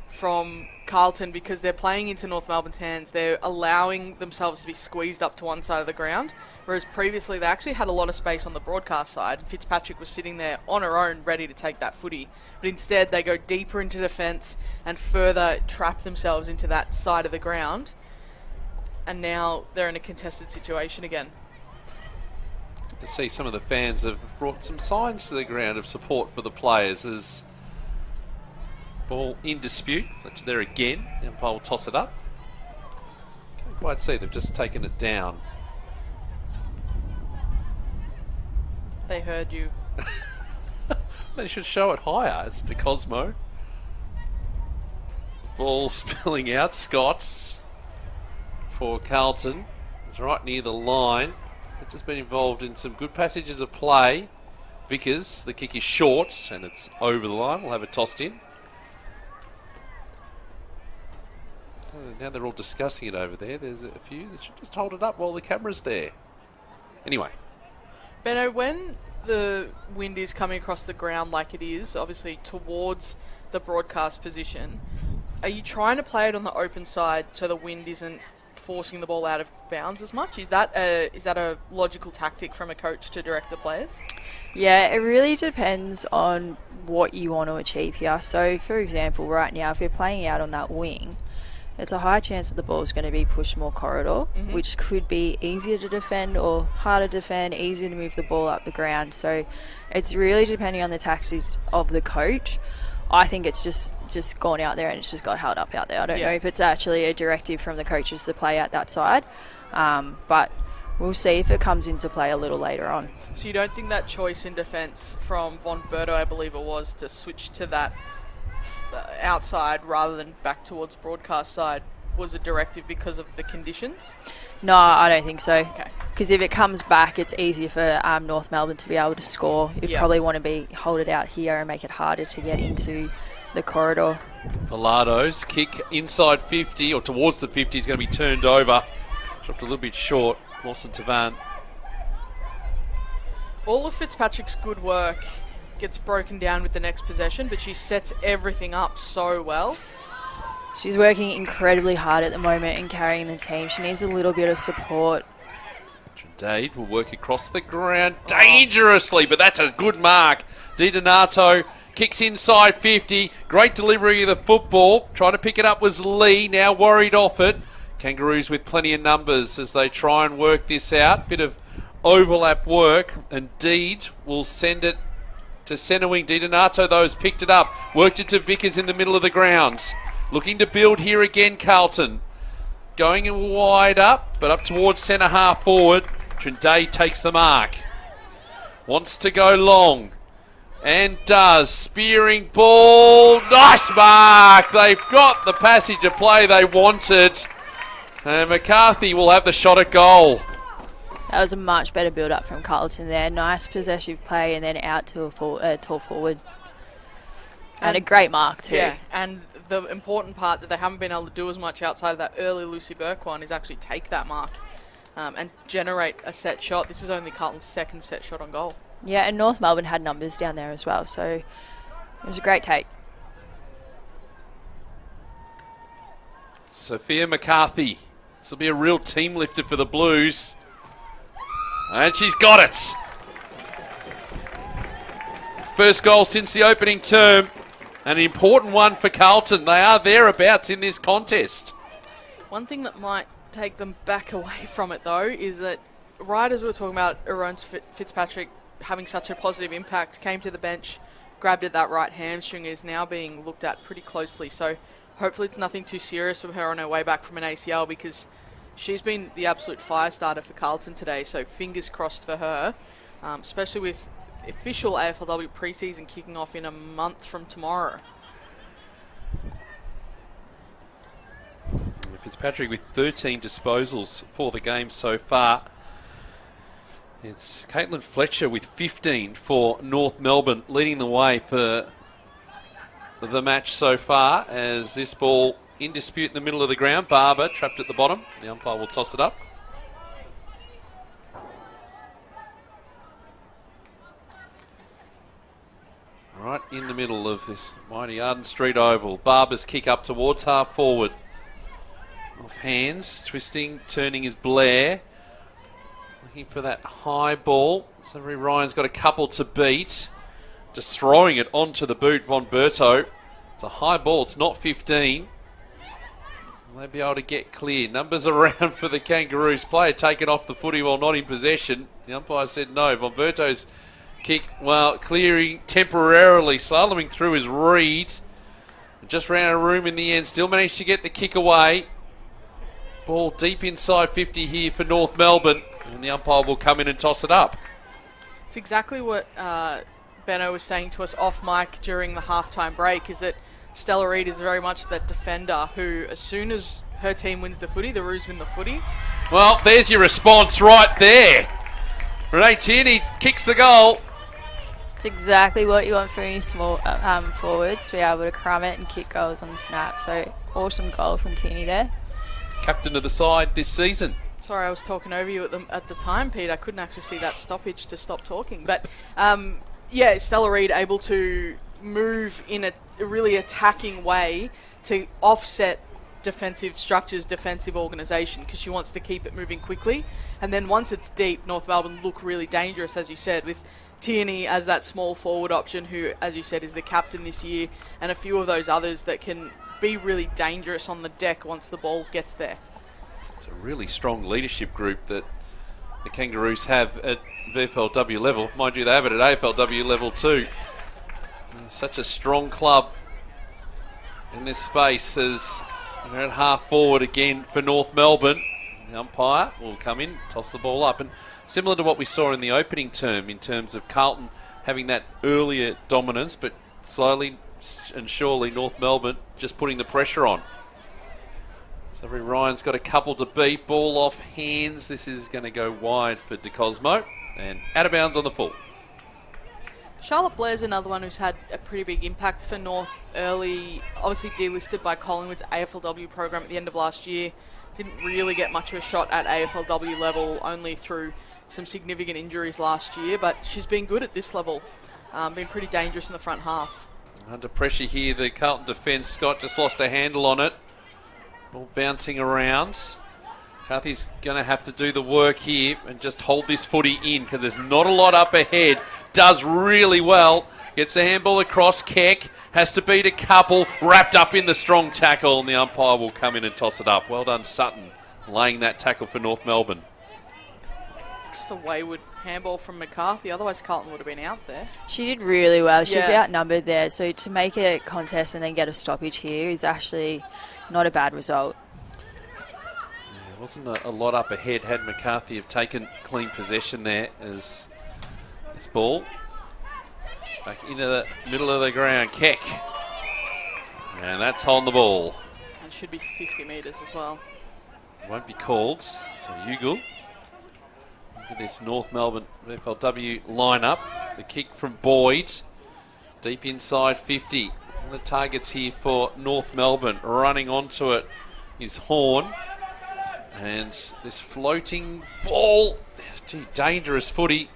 from Carlton because they're playing into North Melbourne's hands. They're allowing themselves to be squeezed up to one side of the ground, whereas previously they actually had a lot of space on the broadcast side. Fitzpatrick was sitting there on her own ready to take that footy, but instead they go deeper into defence and further trap themselves into that side of the ground, and now they're in a contested situation again. To see some of the fans have brought some signs to the ground of support for the players as ball in dispute. Fletcher there again. The umpire will toss it up. Can't quite see. They've just taken it down. They heard you. They should show it higher. It's to Cosmo. Ball spilling out. Scott's for Carlton. It's right near the line. They've just been involved in some good passages of play. Vickers, the kick is short and it's over the line. We'll have it tossed in. Now they're all discussing it over there. There's a few that should just hold it up while the camera's there. Anyway. Benno, when the wind is coming across the ground like it is, obviously towards the broadcast position, are you trying to play it on the open side so the wind isn't forcing the ball out of bounds as much? Is that a logical tactic from a coach to direct the players? Yeah, it really depends on what you want to achieve here. So, for example, right now, if you're playing out on that wing, it's a high chance that the ball is going to be pushed more corridor, which could be easier to defend or harder to defend, easier to move the ball up the ground. So it's really depending on the tactics of the coach. I think it's just gone out there and it's just got held up out there. I don't know if it's actually a directive from the coaches to play out that side, but we'll see if it comes into play a little later on. So you don't think that choice in defence from Von Berto, I believe it was, to switch to that outside rather than back towards broadcast side was a directive because of the conditions? No, I don't think so. Okay. Because if it comes back, it's easier for North Melbourne to be able to score. You probably want to hold it out here and make it harder to get into the corridor. Valado's kick inside 50 or towards the 50 is going to be turned over. Dropped a little bit short. Lawson Tavan. All of Fitzpatrick's good work gets broken down with the next possession, but she sets everything up so well. She's working incredibly hard at the moment and carrying the team. She needs a little bit of support. Trindade will work across the ground dangerously, but that's a good mark. Di Donato kicks inside 50. Great delivery of the football. Trying to pick it up was Lee, now worried off it. Kangaroos with plenty of numbers as they try and work this out. Bit of overlap work, and Deed will send it to centre wing. Di Donato, though, has picked it up. Worked it to Vickers in the middle of the grounds. Looking to build here again, Carlton. Going wide up, but up towards centre half forward. Trindade takes the mark. Wants to go long. And does. Spearing ball. Nice mark. They've got the passage of play they wanted. And McCarthy will have the shot at goal. That was a much better build-up from Carlton there. Nice possessive play and then out to a tall forward. And a great mark too. Yeah, and the important part that they haven't been able to do as much outside of that early Lucy Burke one is actually take that mark and generate a set shot. This is only Carlton's second set shot on goal. Yeah, and North Melbourne had numbers down there as well, so it was a great take. Sophia McCarthy. This will be a real team lifter for the Blues. And she's got it. First goal since the opening term. An important one for Carlton. They are thereabouts in this contest. One thing that might take them back away from it, though, is that right as we were talking about Aaron Fitzpatrick having such a positive impact, came to the bench, grabbed at that right hamstring, is now being looked at pretty closely. So hopefully it's nothing too serious from her on her way back from an ACL, because she's been the absolute fire starter for Carlton today. So fingers crossed for her, especially with official AFLW preseason kicking off in a month from tomorrow. Fitzpatrick with 13 disposals for the game so far. It's Caitlin Fletcher with 15 for North Melbourne, leading the way for the match so far, as this ball in dispute in the middle of the ground. Barber trapped at the bottom. The umpire will toss it up. Right in the middle of this mighty Arden Street Oval. Barber's kick up towards half forward. Off hands, twisting, turning is Blair. Looking for that high ball. Savory Ryan's got a couple to beat. Just throwing it onto the boot, Von Berto. It's a high ball, it's not 15. Will they be able to get clear? Numbers around for the Kangaroos. Player taken off the footy while not in possession. The umpire said no. Von Berto's kick, well, clearing temporarily, slaloming through his read. Just ran out of room in the end. Still managed to get the kick away. Ball deep inside 50 here for North Melbourne. And the umpire will come in and toss it up. It's exactly what Benno was saying to us off mic during the halftime break, is that Stella Reid is very much that defender who, as soon as her team wins the footy, the Roos win the footy. Well, there's your response right there. Renee Tierney kicks the goal. It's exactly what you want from your small forwards, to be able to crumb it and kick goals on the snap. So awesome goal from Tierney there. Captain of the side this season. Sorry, I was talking over you at the time, Pete. I couldn't actually see that stoppage to stop talking. But, yeah, Stella Reid able to move in a really attacking way to offset defensive structures, defensive organisation, because she wants to keep it moving quickly. And then once it's deep, North Melbourne look really dangerous, as you said, with Tierney as that small forward option who, as you said, is the captain this year, and a few of those others that can be really dangerous on the deck once the ball gets there. It's a really strong leadership group that the Kangaroos have at VFLW level. Mind you, they have it at AFLW level too. Such a strong club in this space, as they're at half forward again for North Melbourne. The umpire will come in, toss the ball up, and similar to what we saw in the opening term in terms of Carlton having that earlier dominance, but slowly and surely North Melbourne just putting the pressure on. So Ryan's got a couple to beat. Ball off hands. This is going to go wide for De Cosmo, and out of bounds on the full. Charlotte Blair's another one who's had a pretty big impact for North early, obviously delisted by Collingwood's AFLW program at the end of last year. Didn't really get much of a shot at AFLW level, only through some significant injuries last year, but she's been good at this level, been pretty dangerous in the front half. Under pressure here, the Carlton defence. Scott just lost a handle on it. Ball bouncing around. Carthy's going to have to do the work here and just hold this footy in because there's not a lot up ahead. Does really well. Gets the handball across. Keck has to beat a couple. Wrapped up in the strong tackle, and the umpire will come in and toss it up. Well done, Sutton, laying that tackle for North Melbourne. Just a wayward handball from McCarthy. Otherwise, Carlton would have been out there. She did really well. She was outnumbered there. So to make a contest and then get a stoppage here is actually not a bad result. There wasn't a lot up ahead had McCarthy have taken clean possession there as this ball back into the middle of the ground. Keck. And that's on the ball. And should be 50 metres as well. Won't be called. So Ugle. Look at this North Melbourne VFLW lineup. The kick from Boyd. Deep inside 50. One of the targets here for North Melbourne. Running onto it is Horn. And this floating ball. Gee, dangerous footy.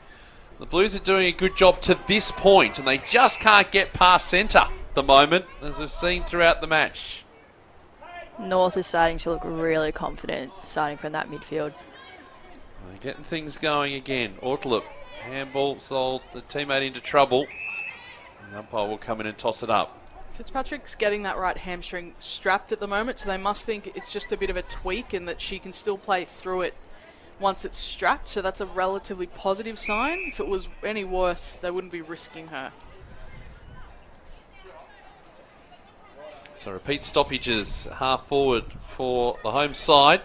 The Blues are doing a good job to this point, and they just can't get past centre at the moment, as we've seen throughout the match. North is starting to look really confident, starting from that midfield. They're getting things going again. Ortlepp, handball, sold the teammate into trouble. The umpire will come in and toss it up. Fitzpatrick's getting that right hamstring strapped at the moment, so they must think it's just a bit of a tweak and that she can still play through it once it's strapped, so that's a relatively positive sign. If it was any worse, they wouldn't be risking her. So repeat stoppages, half forward for the home side.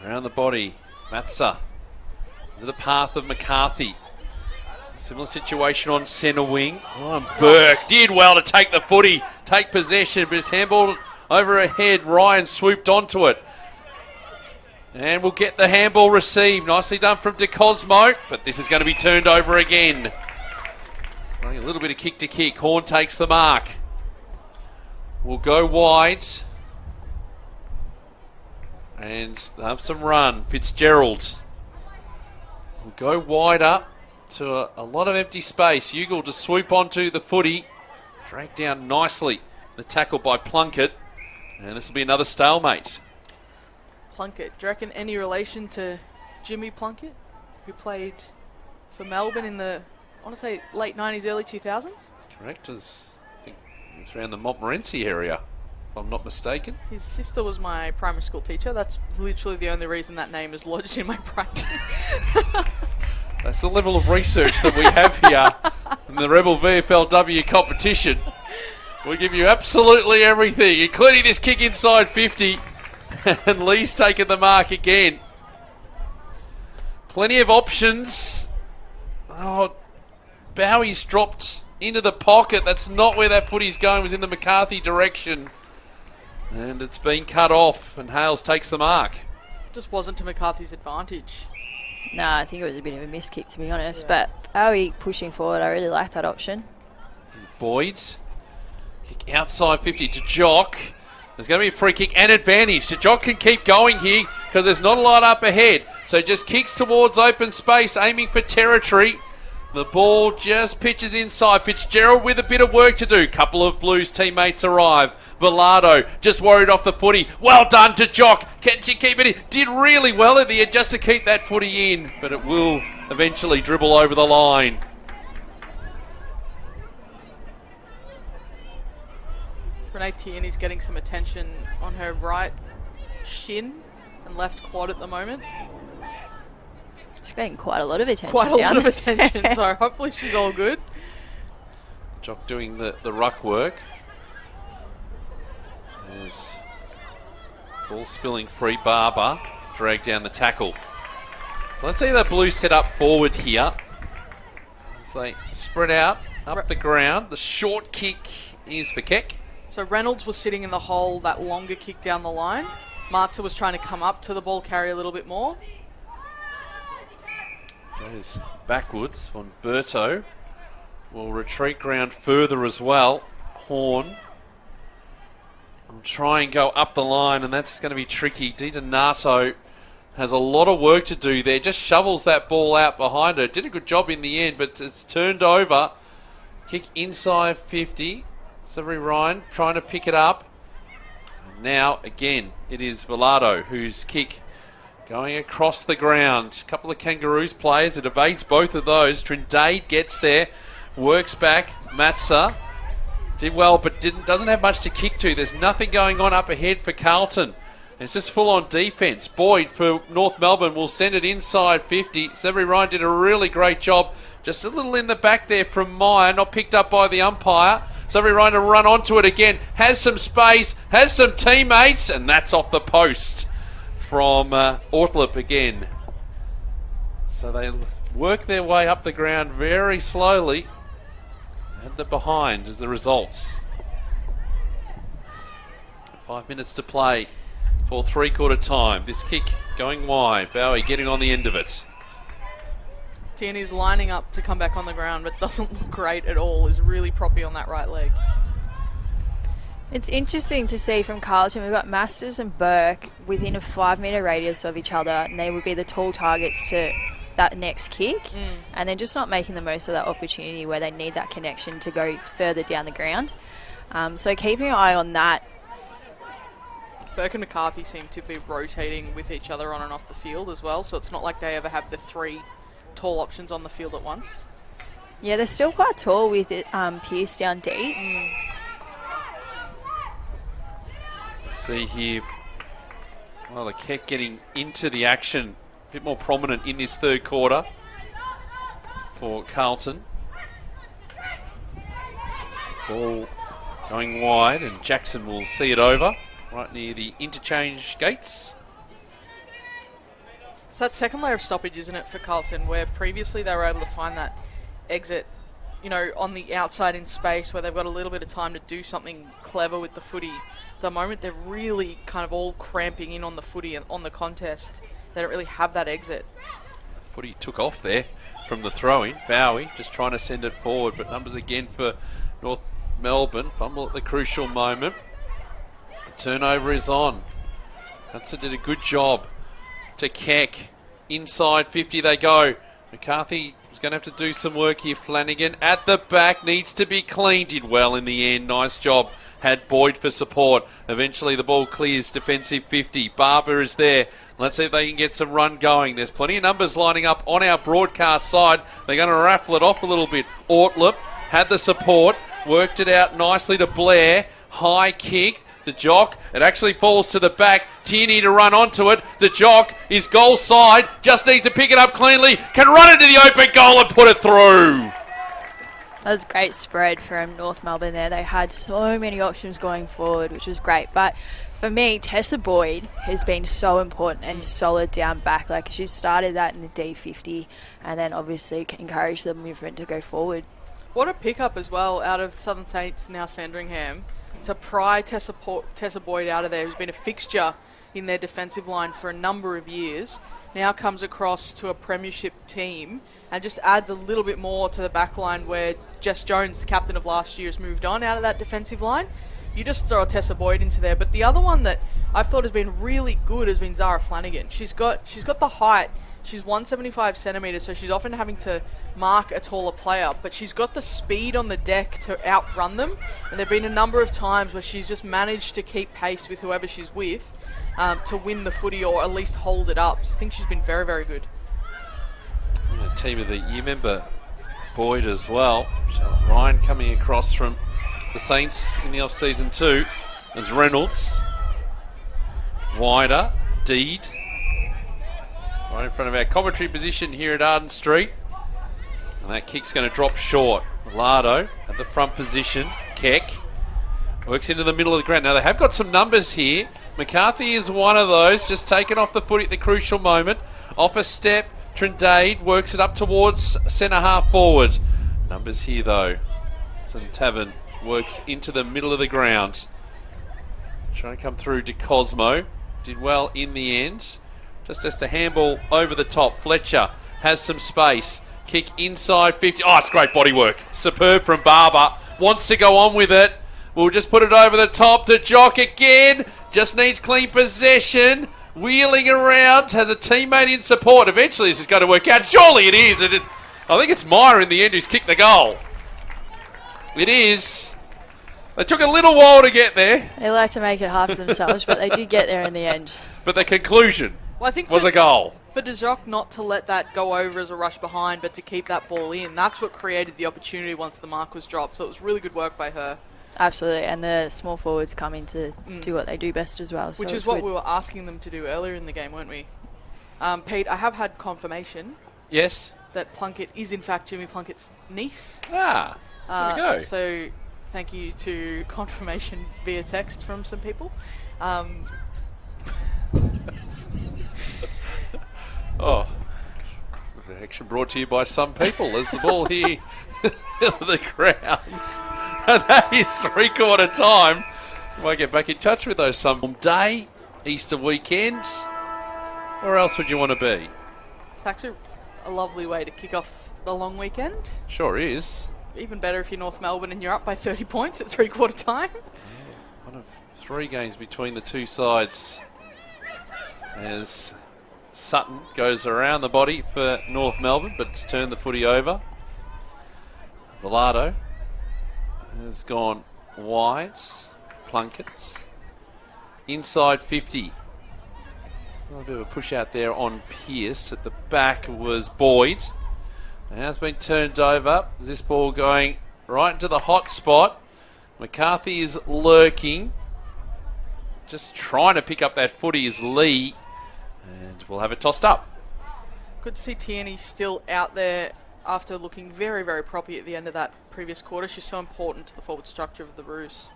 Around the body, Matza into the path of McCarthy. Similar situation on centre wing. Oh, and Burke did well to take the footy, take possession, but it's handballed over her head. Ryan swooped onto it. And we'll get the handball received. Nicely done from De Cosmo, but this is going to be turned over again. A little bit of kick to kick. Horn takes the mark. We'll go wide. And have some run. Fitzgerald will go wide up to a lot of empty space. Ugle to swoop onto the footy. Dragged down nicely. The tackle by Plunkett. And this will be another stalemate. Plunkett, do you reckon any relation to Jimmy Plunkett, who played for Melbourne in the, I want to say, late 90s, early 2000s? Correct, I think it's around the Montmorency area, if I'm not mistaken. His sister was my primary school teacher. That's literally the only reason that name is lodged in my brain. That's the level of research that we have here in the Rebel VFLW competition. We give you absolutely everything, including this kick inside 50. And Lee's taken the mark again. Plenty of options. Oh, Bowie's dropped into the pocket. That's not where that footy's going. It was in the McCarthy direction. And it's been cut off, and Hales takes the mark. Just wasn't to McCarthy's advantage. Nah, I think it was a bit of a miss kick, to be honest. Yeah. But Bowie pushing forward, I really like that option. Here's Boyd's. Kick outside 50 to Jock. There's going to be a free kick and advantage. So Jock can keep going here because there's not a lot up ahead. So just kicks towards open space, aiming for territory. The ball just pitches inside. Fitzgerald with a bit of work to do. Couple of Blues teammates arrive. Velado just worried off the footy. Well done to Jock. Can she keep it in? Did really well at the end just to keep that footy in. But it will eventually dribble over the line. Renee Tierney's getting some attention on her right shin and left quad at the moment. She's getting quite a lot of attention. Quite a lot of attention, so hopefully she's all good. Jock doing the ruck work. There's ball spilling free. Barber dragged down the tackle. So let's see that Blues set up forward here. As they spread out up the ground. The short kick is for Keck. So Reynolds was sitting in the hole, that longer kick down the line. Martza was trying to come up to the ball carrier a little bit more. Goes backwards on Berto. will retreat ground further as well. Horn will try and go up the line, and that's going to be tricky. DiDonato has a lot of work to do there. Just shovels that ball out behind her. Did a good job in the end, but it's turned over. Kick inside 50. Severy Ryan trying to pick it up. And now, again, it is Velado whose kick going across the ground. A couple of Kangaroos players. It evades both of those. Trindade gets there. Works back. Matza did well, but doesn't have much to kick to. There's nothing going on up ahead for Carlton. It's just full-on defence. Boyd for North Melbourne will send it inside 50. Severy Ryan did a really great job. Just a little in the back there from Meyer, not picked up by the umpire. Severy Ryan to run onto it again. Has some space, has some teammates, and that's off the post from Ortlip again. So they work their way up the ground very slowly. And the behind is the results. 5 minutes to play for three-quarter time. This kick going wide. Bowie getting on the end of it. Tierney's lining up to come back on the ground, but doesn't look great at all. Is really proppy on that right leg. It's interesting to see from Carlton. We've got Masters and Burke within a 5-metre radius of each other, and they would be the tall targets to that next kick, and they're just not making the most of that opportunity where they need that connection to go further down the ground. So keeping an eye on that. Burke and McCarthy seem to be rotating with each other on and off the field as well, so it's not like they ever have the three tall options on the field at once. Yeah, they're still quite tall with it, Pearce down deep. See here, well, the Keck getting into the action, a bit more prominent in this third quarter for Carlton. Ball going wide, and Jackson will see it over right near the interchange gates. It's that second layer of stoppage, isn't it, for Carlton, where previously they were able to find that exit, you know, on the outside in space where they've got a little bit of time to do something clever with the footy. The moment they're really kind of all cramping in on the footy and on the contest, they don't really have that exit. Footy took off there from the throw-in. Bowie just trying to send it forward, but numbers again for North Melbourne. Fumble at the crucial moment. The turnover is on. Hudson did a good job to Keck. Inside 50 they go. McCarthy is going to have to do some work here. Flanagan at the back needs to be clean. Did well in the end. Nice job. Had Boyd for support. Eventually the ball clears defensive 50. Barber is there. Let's see if they can get some run going. There's plenty of numbers lining up on our broadcast side. They're going to raffle it off a little bit. Ortlip had the support. Worked it out nicely to Blair. High kick. The Jock, it actually falls to the back. Tierney to run onto it. The Jock is goal side. Just needs to pick it up cleanly. Can run into the open goal and put it through. That was a great spread from North Melbourne there. They had so many options going forward, which was great. But for me, Tessa Boyd has been so important and solid down back. Like, she started that in the D50 and then obviously encouraged the movement to go forward. What a pickup as well out of Southern Saints, now Sandringham, to pry Tessa Boyd out of there, who's been a fixture in their defensive line for a number of years, now comes across to a premiership team and just adds a little bit more to the back line where Jess Jones, the captain of last year, has moved on out of that defensive line. You just throw a Tessa Boyd into there. But the other one that I thought has been really good has been Zara Flanagan. She's got the height. She's 175 centimetres, so she's often having to mark a taller player, but she's got the speed on the deck to outrun them, and there have been a number of times where she's just managed to keep pace with whoever she's with to win the footy or at least hold it up. So I think she's been very, very good. Yeah, team of the year member Boyd as well. Charlotte Ryan coming across from the Saints in the off-season too. There's Reynolds. Wider. Deed. Right in front of our commentary position here at Arden Street. And that kick's going to drop short. Lardo at the front position. Keck works into the middle of the ground. Now they have got some numbers here. McCarthy is one of those, just taken off the footy at the crucial moment. Off a step, Trindade works it up towards centre half forward. Numbers here though. St Tavern works into the middle of the ground. Trying to come through to Cosmo. Did well in the end. Just a handball over the top. Fletcher has some space. Kick inside 50. Oh, it's great body work. Superb from Barber. Wants to go on with it. We'll just put it over the top to Jock again. Just needs clean possession. Wheeling around. Has a teammate in support. Eventually this is going to work out. Surely it is. I think it's Meyer in the end who's kicked the goal. It is. They took a little while to get there. They like to make it hard for themselves, but they did get there in the end. But the conclusion was a goal. For De Jock not to let that go over as a rush behind, but to keep that ball in, that's what created the opportunity once the mark was dropped. So it was really good work by her. Absolutely, and the small forwards come in to do what they do best as well. Which is what we were asking them to do earlier in the game, weren't we? Pete, I have had confirmation. Yes. That Plunkett is in fact Jimmy Plunkett's niece. Ah, there we go. So thank you to confirmation via text from some people. Oh, action brought to you by some people as the ball here in the grounds. And that is 3/4 time. We might get back in touch with those some day, Easter weekend. Where else would you want to be? It's actually a lovely way to kick off the long weekend. Sure is. Even better if you're North Melbourne and you're up by 30 points at 3/4 time. Yeah, one of 3 games between the two sides as Sutton goes around the body for North Melbourne, but it's turned the footy over. Velado has gone wide. Plunkett's inside 50. A bit of a push out there on Pearce. At the back was Boyd. Now it's been turned over. This ball going right into the hot spot. McCarthy is lurking. Just trying to pick up that footy is Lee. And we'll have it tossed up. Good to see Tierney still out there after looking very, very proppy at the end of that previous quarter. She's so important to the forward structure of the Roos.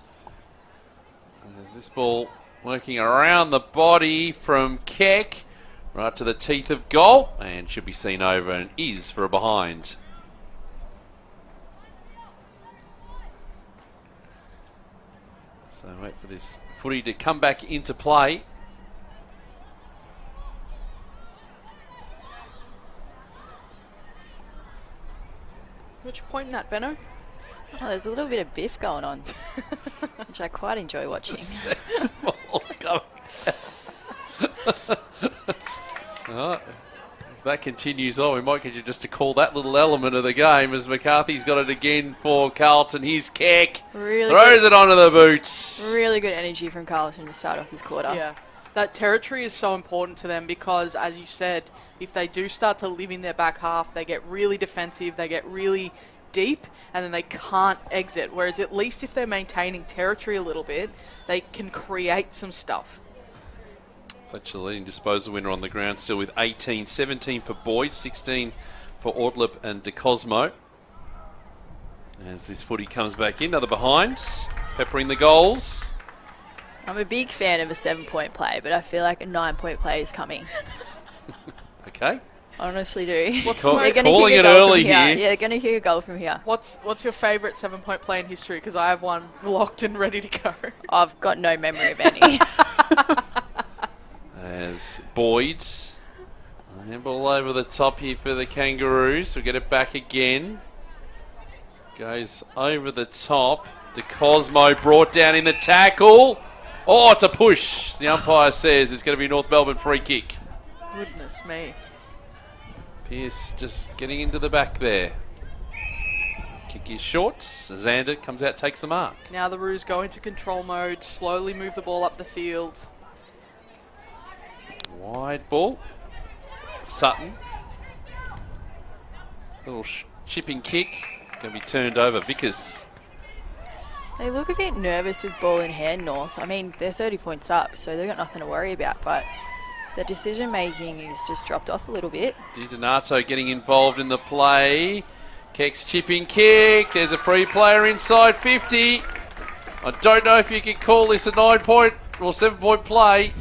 There's this ball working around the body from Keck right to the teeth of goal and should be seen over and is for a behind. So wait for this footy to come back into play. What you pointing at, Benno? Oh, there's a little bit of biff going on, which I quite enjoy watching. If that continues on, we might get you just to call that little element of the game as McCarthy's got it again for Carlton. His Keck throws it onto the boots. Really good energy from Carlton to start off this quarter. Yeah, that territory is so important to them because, as you said, if they do start to live in their back half, they get really defensive, they get really deep, and then they can't exit. Whereas at least if they're maintaining territory a little bit, they can create some stuff. Fletcher leading disposal winner on the ground still with 18, 17 for Boyd, 16 for Ortlip and De Cosmo. As this footy comes back in, another behind, peppering the goals. I'm a big fan of a 7-point play, but I feel like a 9-point play is coming. Okay. I honestly do. Calling it early here. Yeah, they're going to kick a goal from here. What's your favourite 7-point play in history? Because I have one locked and ready to go. I've got no memory of any. As Boyd, handball over the top here for the Kangaroos. We'll get it back again. Goes over the top. De Cosmo brought down in the tackle. Oh, it's a push. The umpire says it's going to be North Melbourne free kick. Goodness me. Pearce just getting into the back there. Kick is short. Zander comes out, takes the mark. Now the Roos go into control mode, slowly move the ball up the field. Wide ball. Sutton. Little chipping kick. Going to be turned over. Vickers. They look a bit nervous with ball in hand, North. I mean, they're 30 points up, so they've got nothing to worry about, but the decision making is just dropped off a little bit. Di Donato getting involved in the play. Keck's chipping kick. There's a free player inside 50. I don't know if you can call this a 9-point or 7-point play,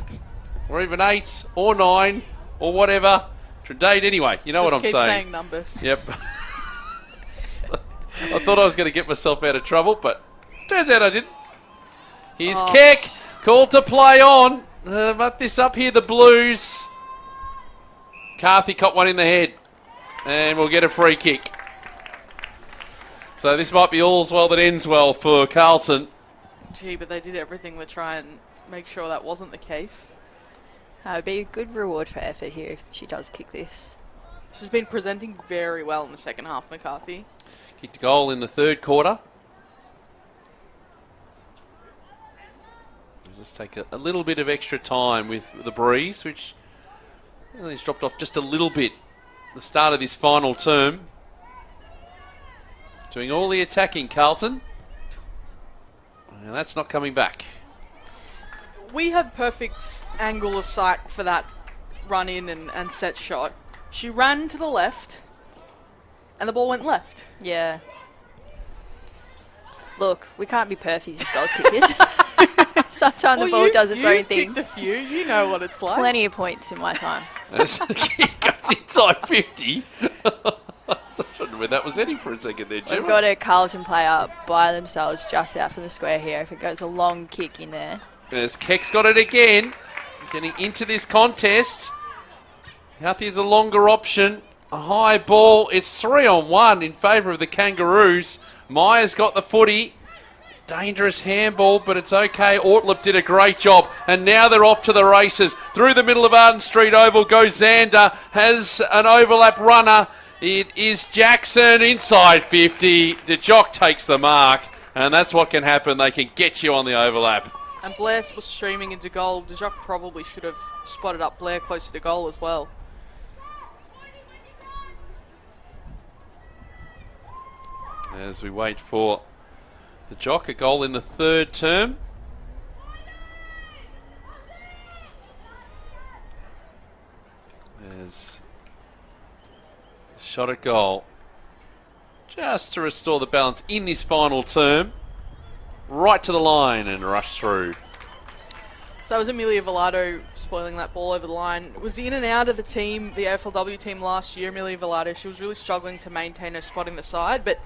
or even 8 or 9 or whatever. Date anyway. You know Just what I'm keep saying. Numbers. Yep. I thought I was going to get myself out of trouble, but turns out I didn't. Here's Keck. Called to play on. Muck this up here, the Blues. Carthy caught one in the head. And we'll get a free kick. So this might be all's well that ends well for Carlton. Gee, but they did everything to try and make sure that wasn't the case. It'd be a good reward for effort here if she does kick this. She's been presenting very well in the second half, McCarthy. Kicked a goal in the third quarter. We'll just take a little bit of extra time with the breeze, which he's dropped off just a little bit at the start of this final term. Doing all the attacking, Carlton. And that's not coming back. We had perfect angle of sight for that run in and set shot. She ran to the left, and the ball went left. Yeah. Look, we can't be perfect as goals kickers. Sometimes the ball does its own thing. You've kicked a few. You know what it's like. Plenty of points in my time. As the kick goes inside 50. I don't know where that was heading for a second there, Gemma. We've got a Carlton player by themselves just out from the square here. If it goes a long kick in there. As Keck's got it again. Getting into this contest. Healthy is a longer option. A high ball. It's 3-on-1 in favour of the Kangaroos. Myers got the footy. Dangerous handball, but it's okay. Ortlip did a great job. And now they're off to the races. Through the middle of Arden Street Oval goes Xander. Has an overlap runner. It is Jackson inside 50. De Jock takes the mark. And that's what can happen. They can get you on the overlap. And Blair was streaming into goal. De Jock probably should have spotted up Blair closer to goal as well. As we wait for the Jock, a goal in the third term. There's a shot at goal. Just to restore the balance in this final term. Right to the line and rush through. So that was Amelia Velado spoiling that ball over the line. Was in and out of the team, the AFLW team last year, Amelia Velado. She was really struggling to maintain her spot in the side, but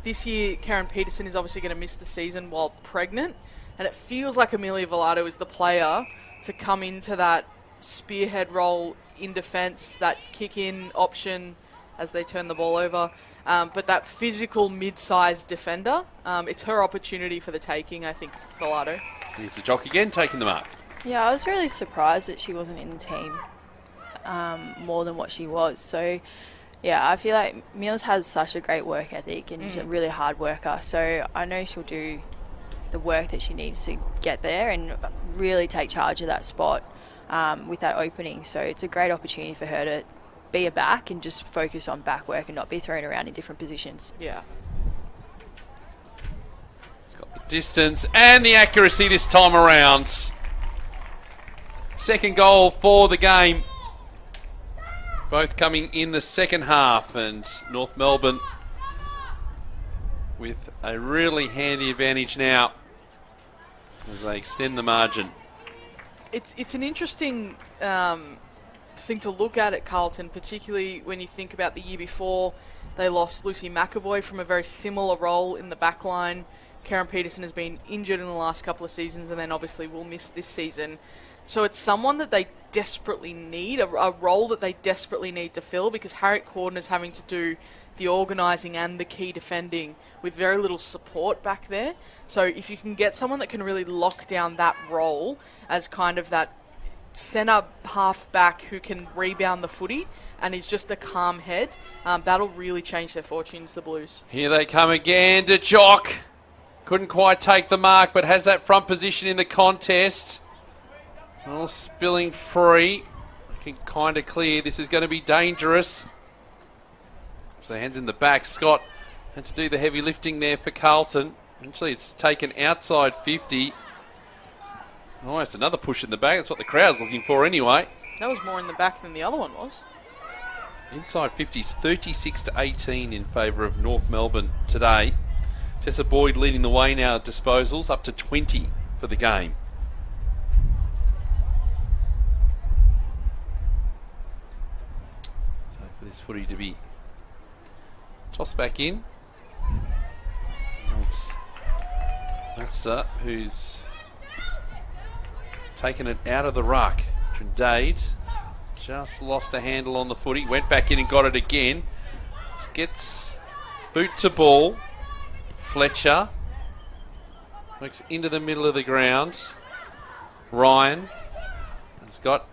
this year Karen Peterson is obviously going to miss the season while pregnant, and it feels like Amelia Velado is the player to come into that spearhead role in defence, that kick-in option as they turn the ball over. But that physical mid-sized defender, it's her opportunity for the taking, I think, Velado. Here's the Jock again, taking the mark. Yeah, I was really surprised that she wasn't in the team more than what she was. So, yeah, I feel like Mills has such a great work ethic and she's a really hard worker. So I know she'll do the work that she needs to get there and really take charge of that spot with that opening. So it's a great opportunity for her to be a back and just focus on back work and not be thrown around in different positions. Yeah. It's got the distance and the accuracy this time around. Second goal for the game. Both coming in the second half, and North Melbourne with a really handy advantage now as they extend the margin. It's an interesting thing to look at Carlton, particularly when you think about the year before. They lost Lucy McAvoy from a very similar role in the back line. Karen Peterson has been injured in the last couple of seasons and then obviously will miss this season. So it's someone that they desperately need, a role that they desperately need to fill, because Harriet Corden is having to do the organising and the key defending with very little support back there. So if you can get someone that can really lock down that role as kind of that centre half back who can rebound the footy and is just a calm head, that'll really change their fortunes, the Blues. Here they come again. De Jock couldn't quite take the mark, but has that front position in the contest. Well, spilling free. Looking kind of clear. This is going to be dangerous. So hands in the back. Scott had to do the heavy lifting there for Carlton. Actually, it's taken outside 50. Oh, it's another push in the back. That's what the crowd's looking for anyway. That was more in the back than the other one was. Inside 50's 36-18 in favour of North Melbourne today. Tessa Boyd leading the way now at disposals, up to 20 for the game. So for this footy to be tossed back in. That's Munster, who's taken it out of the ruck. Trindade just lost a handle on the footy, went back in and got it again. Gets boot to ball. Fletcher works into the middle of the grounds. Ryan has got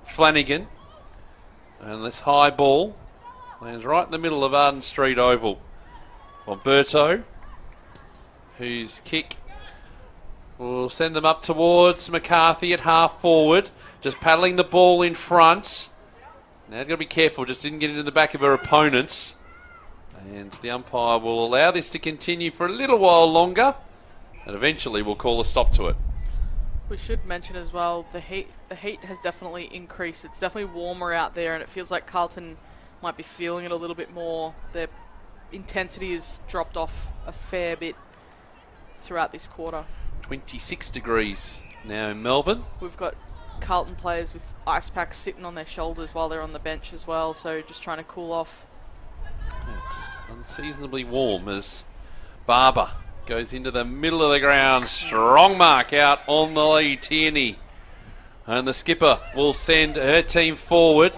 Flanagan. And this high ball lands right in the middle of Arden Street Oval. Alberto, whose kick will send them up towards McCarthy at half forward. Just paddling the ball in front. Now got to be careful, just didn't get into the back of her opponents. And the umpire will allow this to continue for a little while longer. And eventually we'll call a stop to it. We should mention as well, the heat has definitely increased. It's definitely warmer out there, and it feels like Carlton might be feeling it a little bit more. Their intensity has dropped off a fair bit throughout this quarter. 26 degrees now in Melbourne. We've got Carlton players with ice packs sitting on their shoulders while they're on the bench as well, so just trying to cool off. It's unseasonably warm as Barber goes into the middle of the ground. Strong mark out on the lead, Tierney. And the skipper will send her team forward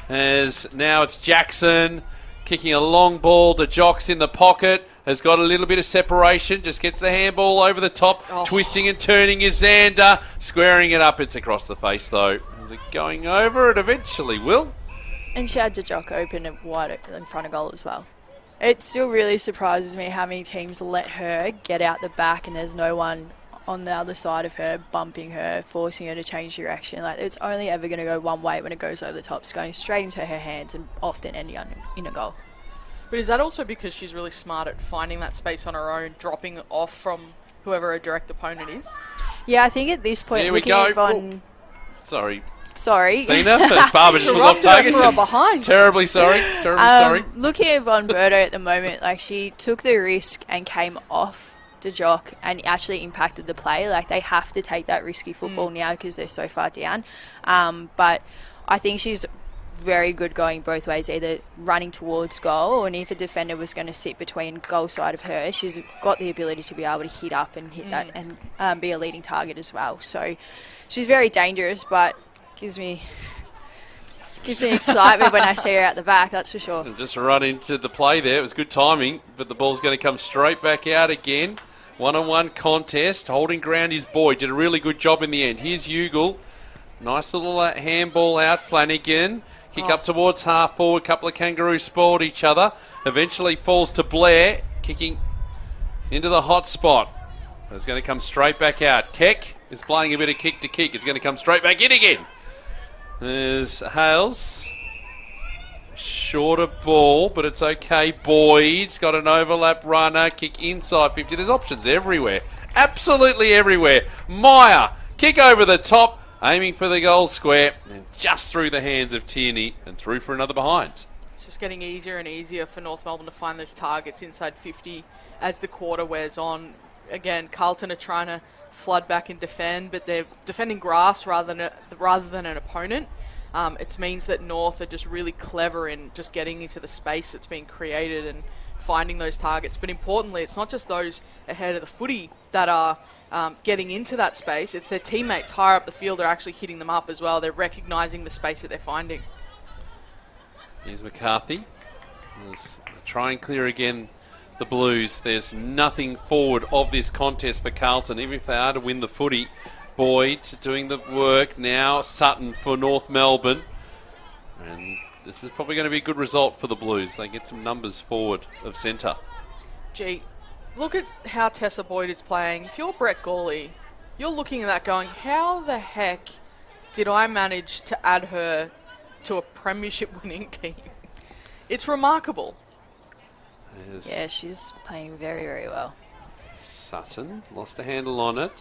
as now it's Jackson kicking a long ball to Jocks in the pocket. Has got a little bit of separation. Just gets the handball over the top. Twisting and turning is Xander. Squaring it up. It's across the face though. Is it going over? It eventually will. And she had to Jock open and wide in front of goal as well. It still really surprises me how many teams let her get out the back and there's no one on the other side of her bumping her, forcing her to change direction. Like, it's only ever going to go one way when it goes over the top. It's going straight into her hands and often ending in a goal. But is that also because she's really smart at finding that space on her own, dropping off from whoever her direct opponent is? Yeah, I think at this point, Here we looking go. at Von... Sorry. Stina, but Barbara just was off target. Behind. Terribly sorry. Sorry. Looking at Von Berto at the moment, like, she took the risk and came off to Jock and actually impacted the play. Like, they have to take that risky football now because they're so far down. But I think she's very good going both ways, either running towards goal, and if a defender was going to sit between goal side of her, she's got the ability to be able to hit up and hit that and be a leading target as well. So she's very dangerous, but gives me excitement when I see her at the back, that's for sure. And just run into the play there. It was good timing, but the ball's going to come straight back out again. One-on-one contest. Holding ground is Boyd. Did a really good job in the end. Here's Ugle. Nice little handball out. Flanagan. Kick up towards half forward. Couple of kangaroos spoiled each other. Eventually falls to Blair. Kicking into the hot spot. It's going to come straight back out. Keck is playing a bit of kick to kick. It's going to come straight back in again. There's Hales. Shorter ball, but it's okay. Boyd's got an overlap runner. Kick inside 50. There's options everywhere. Absolutely everywhere. Meyer. Kick over the top. Aiming for the goal square. And just through the hands of Tierney. And through for another behind. It's just getting easier and easier for North Melbourne to find those targets inside 50 as the quarter wears on. Again, Carlton are trying to flood back and defend, but they're defending grass rather than an opponent. It means that North are just really clever in just getting into the space that's being created and finding those targets. But importantly, it's not just those ahead of the footy that are getting into that space. It's their teammates higher up the field are actually hitting them up as well. They're recognising the space that they're finding. Here's McCarthy. Try and clear again the Blues. There's nothing forward of this contest for Carlton, even if they are to win the footy. Boyd doing the work now. Sutton for North Melbourne. And this is probably going to be a good result for the Blues. They get some numbers forward of centre. Gee, look at how Tessa Boyd is playing. If you're Brett Gawley, you're looking at that going, how the heck did I manage to add her to a premiership winning team? It's remarkable. Yeah, she's playing very, very well. Sutton lost a handle on it.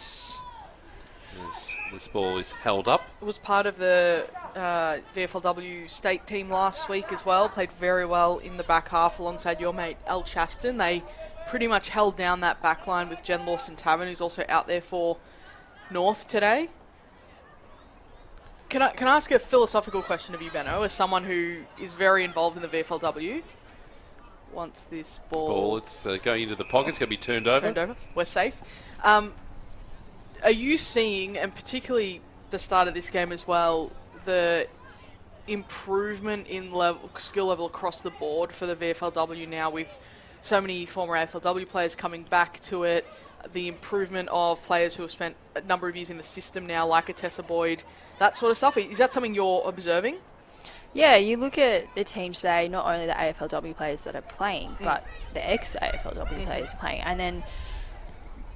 This ball is held up. It was part of the VFLW state team last week as well. Played very well in the back half alongside your mate El Chaston. They pretty much held down that back line with Jen Lawson-Tavern, who's also out there for North today. Can I ask a philosophical question of you, Benno, as someone who is very involved in the VFLW? Once this ball... It's going into the pocket. It's going to be turned over. We're safe. Are you seeing, and particularly the start of this game as well, the improvement in skill level across the board for the VFLW now with so many former AFLW players coming back to it, the improvement of players who have spent a number of years in the system now, like a Tessa Boyd, that sort of stuff? Is that something you're observing? Yeah, you look at the team today, not only the AFLW players that are playing, but the ex-AFLW players playing, and then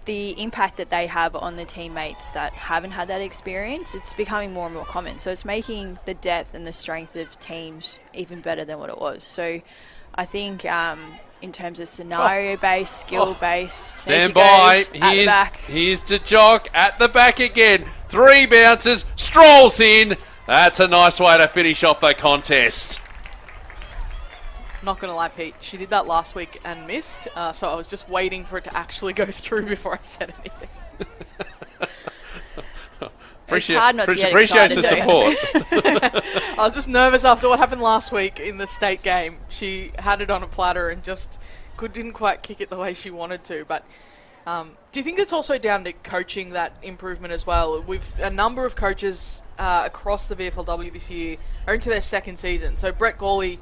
the impact that they have on the teammates that haven't had that experience, it's becoming more and more common. So it's making the depth and the strength of teams even better than what it was. So I think in terms of scenario-based, skill-based, stand by. Here's DeJock at the back again. 3 bounces, strolls in. That's a nice way to finish off the contest. Not going to lie, Pete, she did that last week and missed, so I was just waiting for it to actually go through before I said anything. It's hard not to get appreciates excited, the support. I was just nervous after what happened last week in the state game. She had it on a platter and just didn't quite kick it the way she wanted to. But do you think it's also down to coaching, that improvement as well? With a number of coaches across the VFLW this year are into their second season. So Brett Gawley,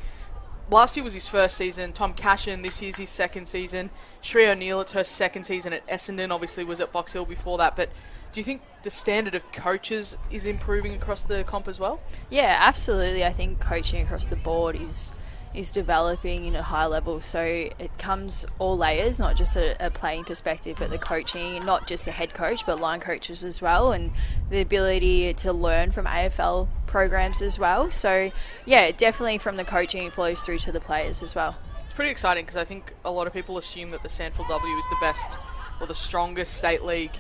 last year was his first season. Tom Cashin, this year's his second season. Shree O'Neill, it's her second season at Essendon, obviously was at Box Hill before that. But do you think the standard of coaches is improving across the comp as well? Yeah, absolutely. I think coaching across the board is developing in a high level. So it comes all layers, not just a playing perspective, but the coaching, not just the head coach, but line coaches as well, and the ability to learn from AFL programs as well. So yeah, definitely from the coaching it flows through to the players as well. It's pretty exciting because I think a lot of people assume that the SANFLW is the best or the strongest state league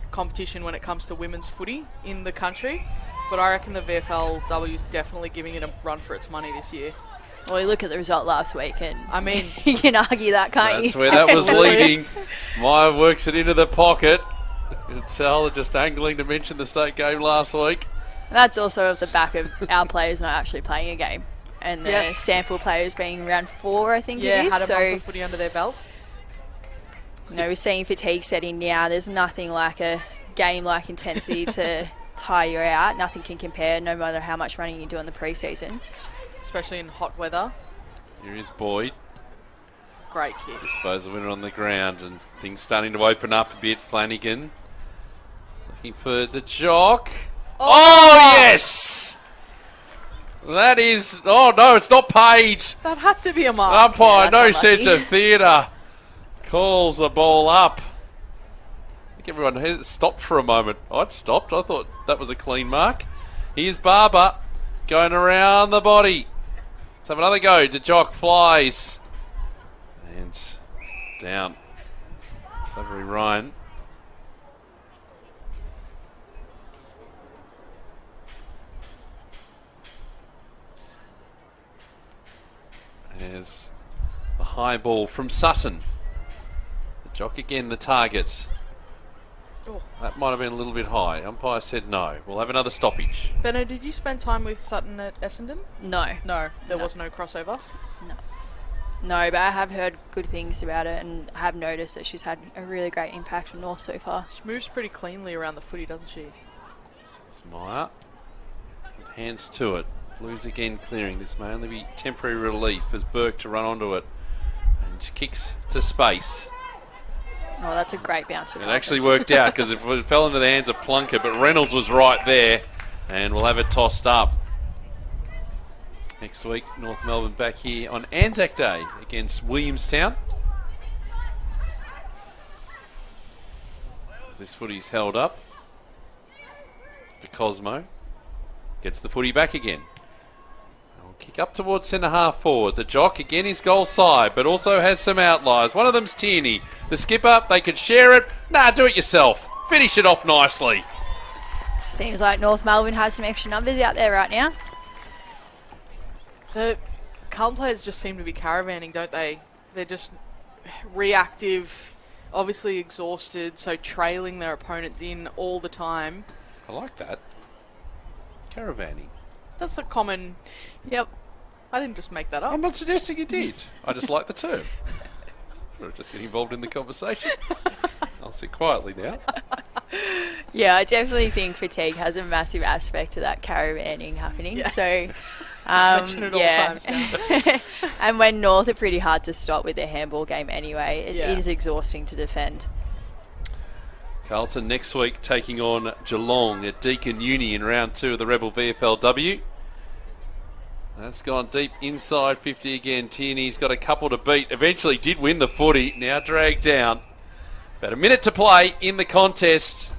competition when it comes to women's footy in the country, but I reckon the VFLW is definitely giving it a run for its money this year. Well, you look at the result last week and I mean, you can argue that, can't you? That's where that was leading. Maya works it into the pocket. Sal just angling to mention the state game last week. And that's also off the back of our players not actually playing a game, and the SANFL players being round 4, I think it is. Had a month of footy under their belts. You know, we're seeing fatigue setting now. There's nothing like a game-like intensity to tire you out. Nothing can compare, no matter how much running you do in the pre-season. Especially in hot weather. Here is Boyd. Great kick. Disposal winner on the ground, and things starting to open up a bit. Flanagan looking for the jock. Oh yes! That is... Oh no, it's not paid. That had to be a mark. Umpire, no sense of theatre. Calls the ball up. I think everyone has stopped for a moment. I'd stopped. I thought that was a clean mark. Here's Barber going around the body. Let's have another go. DeJock flies. And down. Savory Ryan. There's the high ball from Sutton. Jock again, the targets. Oh. That might have been a little bit high. Umpire said no. We'll have another stoppage. Benno, did you spend time with Sutton at Essendon? No. No, there was no crossover? No, but I have heard good things about it, and I have noticed that she's had a really great impact on North so far. She moves pretty cleanly around the footy, doesn't she? It's Meyer. Hands to it. Blues again clearing. This may only be temporary relief as Burke to run onto it. And she kicks to space. Oh, that's a great bounce. It actually worked out because it fell into the hands of Plunkett, but Reynolds was right there, and we'll have it tossed up. Next week, North Melbourne back here on Anzac Day against Williamstown. As this footy's held up, the Cosmo gets the footy back again. Kick up towards centre half forward. The jock again is goal side, but also has some outliers. One of them's Tierney. The skipper, they could share it. Nah, do it yourself. Finish it off nicely. Seems like North Melbourne has some extra numbers out there right now. The Carlton players just seem to be caravanning, don't they? They're just reactive, obviously exhausted, so trailing their opponents in all the time. I like that. Caravanning. That's a common... Yep. I didn't just make that up. I'm not suggesting you did. I just like the term. We're just getting involved in the conversation. I'll sit quietly now. Yeah, I definitely think fatigue has a massive aspect to that caravanning happening. Yeah. So Mention it all times now. And when North are pretty hard to stop with their handball game anyway, it Yeah. is exhausting to defend. Carlton next week taking on Geelong at Deakin Uni in round 2 of the Rebel VFLW. That's gone deep inside 50 again. Tierney's got a couple to beat. Eventually did win the footy. Now dragged down. About a minute to play in the contest.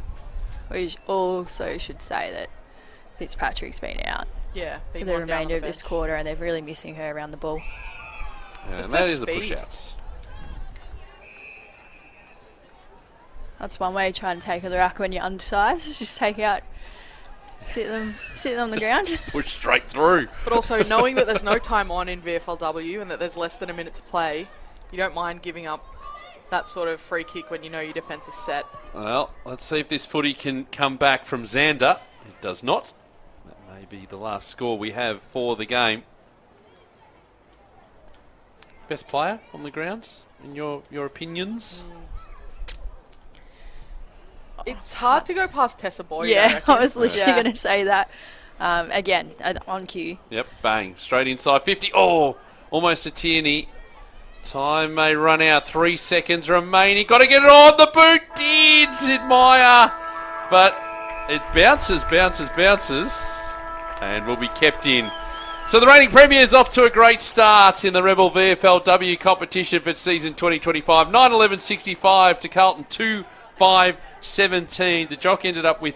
We also should say that Fitzpatrick's been out Yeah, for been the one down on remainder the of this bench. quarter, and they're really missing her around the ball. And Just that her is the speed. push-outs. That's one way of trying to take a rack when you're undersized. Just take out, sit them on the ground. Push straight through. But also knowing that there's no time on in VFLW and that there's less than a minute to play, you don't mind giving up that sort of free kick when you know your defence is set. Well, let's see if this footy can come back from Xander. It does not. That may be the last score we have for the game. Best player on the ground, in your opinions? It's hard to go past Tessa Boyd. Yeah, reckon. I was literally Yeah. going to say that. Again, on cue. Yep, bang. Straight inside 50. Oh, almost a Tierney. Time may run out. 3 seconds remaining. Got to get it on. The boot did. Admire. But it bounces, and will be kept in. So the reigning premiers off to a great start in the Rebel VFLW competition for season 2025. 9-11-65 to Carlton 2-5-17. The Jock ended up with